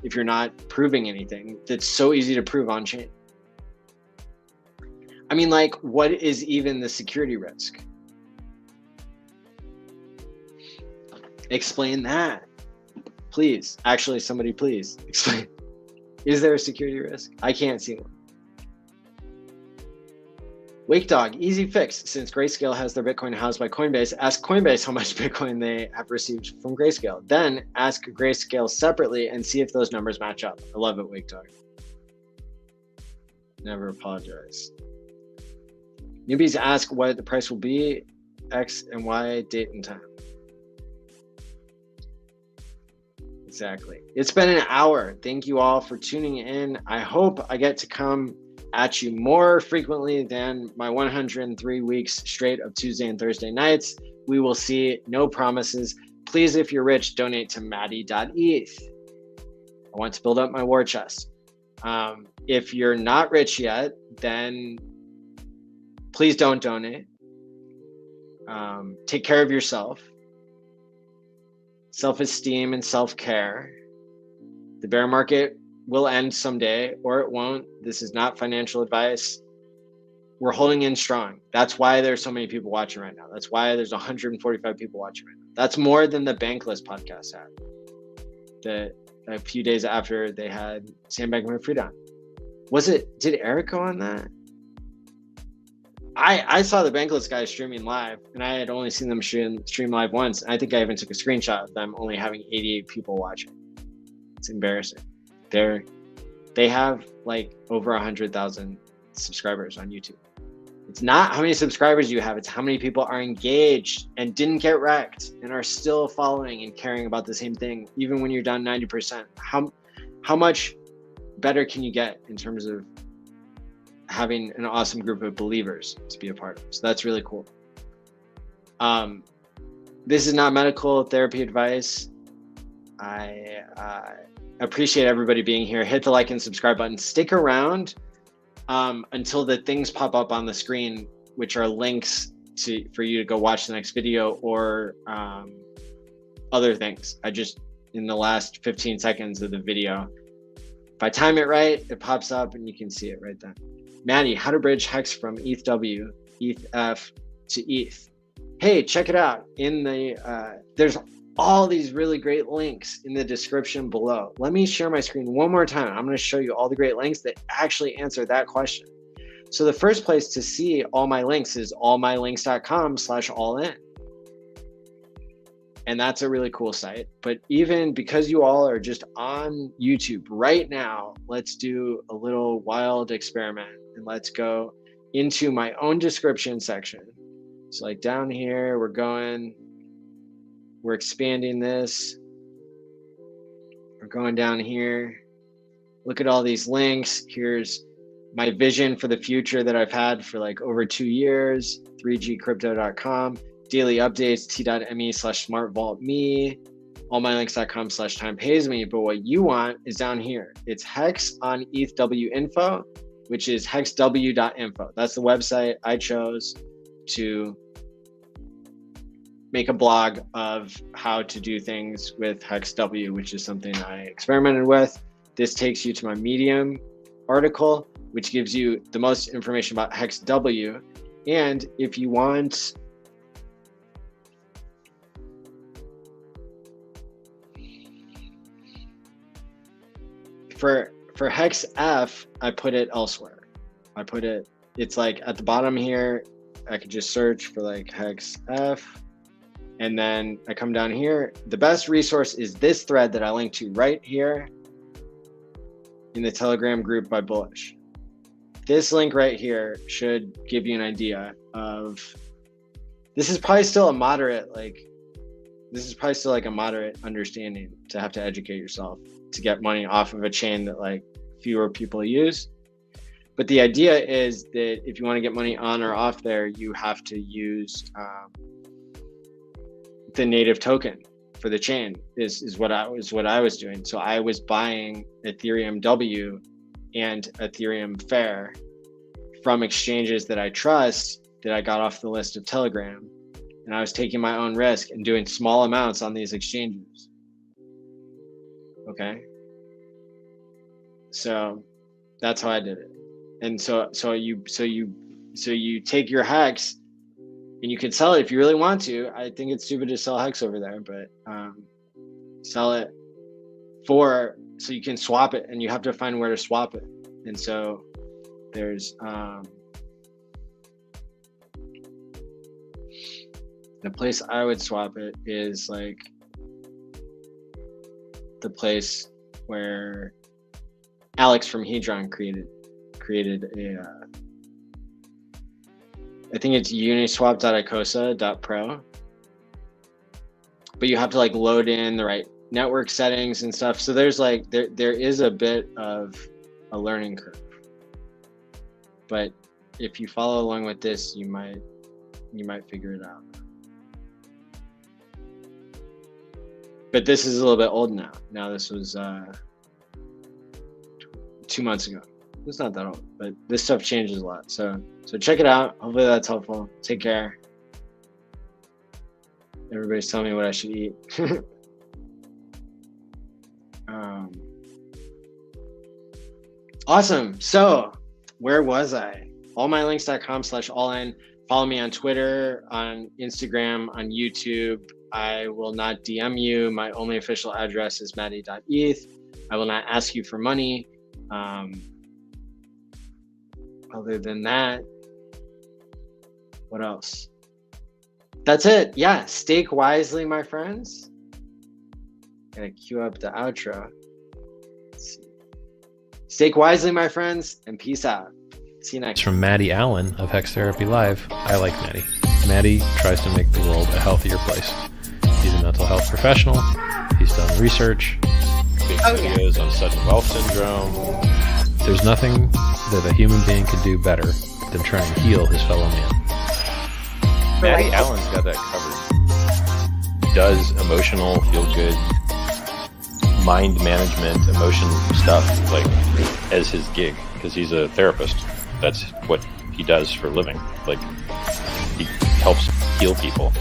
If you're not proving anything, that's so easy to prove on chain. I mean, like, what is even the security risk? Explain that, please. Actually, somebody please explain. Is there a security risk? I can't see one. Wake Dog, easy fix. Since Grayscale has their Bitcoin housed by Coinbase, ask Coinbase how much Bitcoin they have received from Grayscale. Then ask Grayscale separately and see if those numbers match up. I love it, Wake Dog. Never apologize. Newbies ask what the price will be, X and Y, date and time. Exactly. It's been an hour. Thank you all for tuning in. I hope I get to come at you more frequently than my 103 weeks straight of Tuesday and Thursday nights. We will see. No promises. Please, if you're rich, donate to Mati.eth. I want to build up my war chest. If you're not rich yet, then please don't donate. Take care of yourself. Self-esteem and self-care. The bear market will end someday, or it won't. This is not financial advice. We're holding in strong. That's why there's so many people watching right now. That's why there's 145 people watching right now. That's more than the Bankless podcast had. A few days after they had Sam Bankman-Fried on. Did Eric go on that? I saw the Bankless guys streaming live, and I had only seen them stream live once. I think I even took a screenshot of them only having 88 people watching. It's embarrassing. They have like over 100,000 subscribers on YouTube. It's not how many subscribers you have, it's how many people are engaged and didn't get wrecked and are still following and caring about the same thing, even when you're down 90%. How much better can you get in terms of having an awesome group of believers to be a part of? So that's really cool. This is not medical therapy advice. I appreciate everybody being here. Hit the like and subscribe button. Stick around until the things pop up on the screen, which are links for you to go watch the next video or other things. In the last 15 seconds of the video, if I time it right, it pops up and you can see it right then. Maddie, how to bridge Hex from ETHW, ETHF to ETH. Hey, check it out. There's all these really great links in the description below. Let me share my screen one more time. I'm going to show you all the great links that actually answer that question. So the first place to see all my links is allmylinks.com/allin. And that's a really cool site. But even because you all are just on YouTube right now, let's do a little wild experiment and let's go into my own description section. So like down here, we're expanding this. We're going down here. Look at all these links. Here's my vision for the future that I've had for like over 2 years, 3gcrypto.com. Daily updates, t.me/smartvaultme, allmylinks.com/timepaysme. But what you want is down here. It's Hex on ETHW info, which is hexw.info. That's the website I chose to make a blog of how to do things with HexW, which is something I experimented with. This takes you to my Medium article, which gives you the most information about HexW. And if you want for Hex F, I put it elsewhere. It's like at the bottom here. I could just search for like Hex F, and then I come down here. The best resource is this thread that I linked to right here in the Telegram group by Bullish. This link right here should give you an idea of, this is probably still a moderate, a moderate understanding to have to educate yourself to get money off of a chain that like fewer people use. But the idea is that if you want to get money on or off there, you have to use the native token for the chain is what I was doing. So I was buying Ethereum W and Ethereum Fair from exchanges that I trust, that I got off the list of Telegram, and I was taking my own risk and doing small amounts on these exchanges. Okay, so that's how I did it. And so you take your Hex and you can sell it if you really want to. I think it's stupid to sell Hex over there, but sell it so you can swap it, and you have to find where to swap it. And so there's the place I would swap it is like the place where Alex from Hedron created a I think it's uniswap.icosa.pro, but you have to like load in the right network settings and stuff. So there's like there is a bit of a learning curve, but if you follow along with this, you might figure it out. But this is a little bit old now. Now this was 2 months ago. It's not that old, but this stuff changes a lot. So check it out. Hopefully that's helpful. Take care. Everybody's telling me what I should eat. Awesome. So where was I? allmylinks.com/allin. Follow me on Twitter, on Instagram, on YouTube. I will not DM you. My only official address is mati.eth. I will not ask you for money. Other than that, what else? That's it. Yeah, stake wisely, my friends. Gonna queue up the outro. Let's see. Stake wisely, my friends, and peace out. See you next. It's from Mati OUTAHEX of Hex Therapy Live. I like Mati. Mati tries to make the world a healthier place. He's a mental health professional. He's done research. Big videos on sudden wealth syndrome. There's nothing that a human being can do better than try and heal his fellow man. Mati ALLin's got that covered. Does emotional, feel good, mind management, emotion stuff like as his gig, because he's a therapist. That's what he does for a living. Like he helps heal people.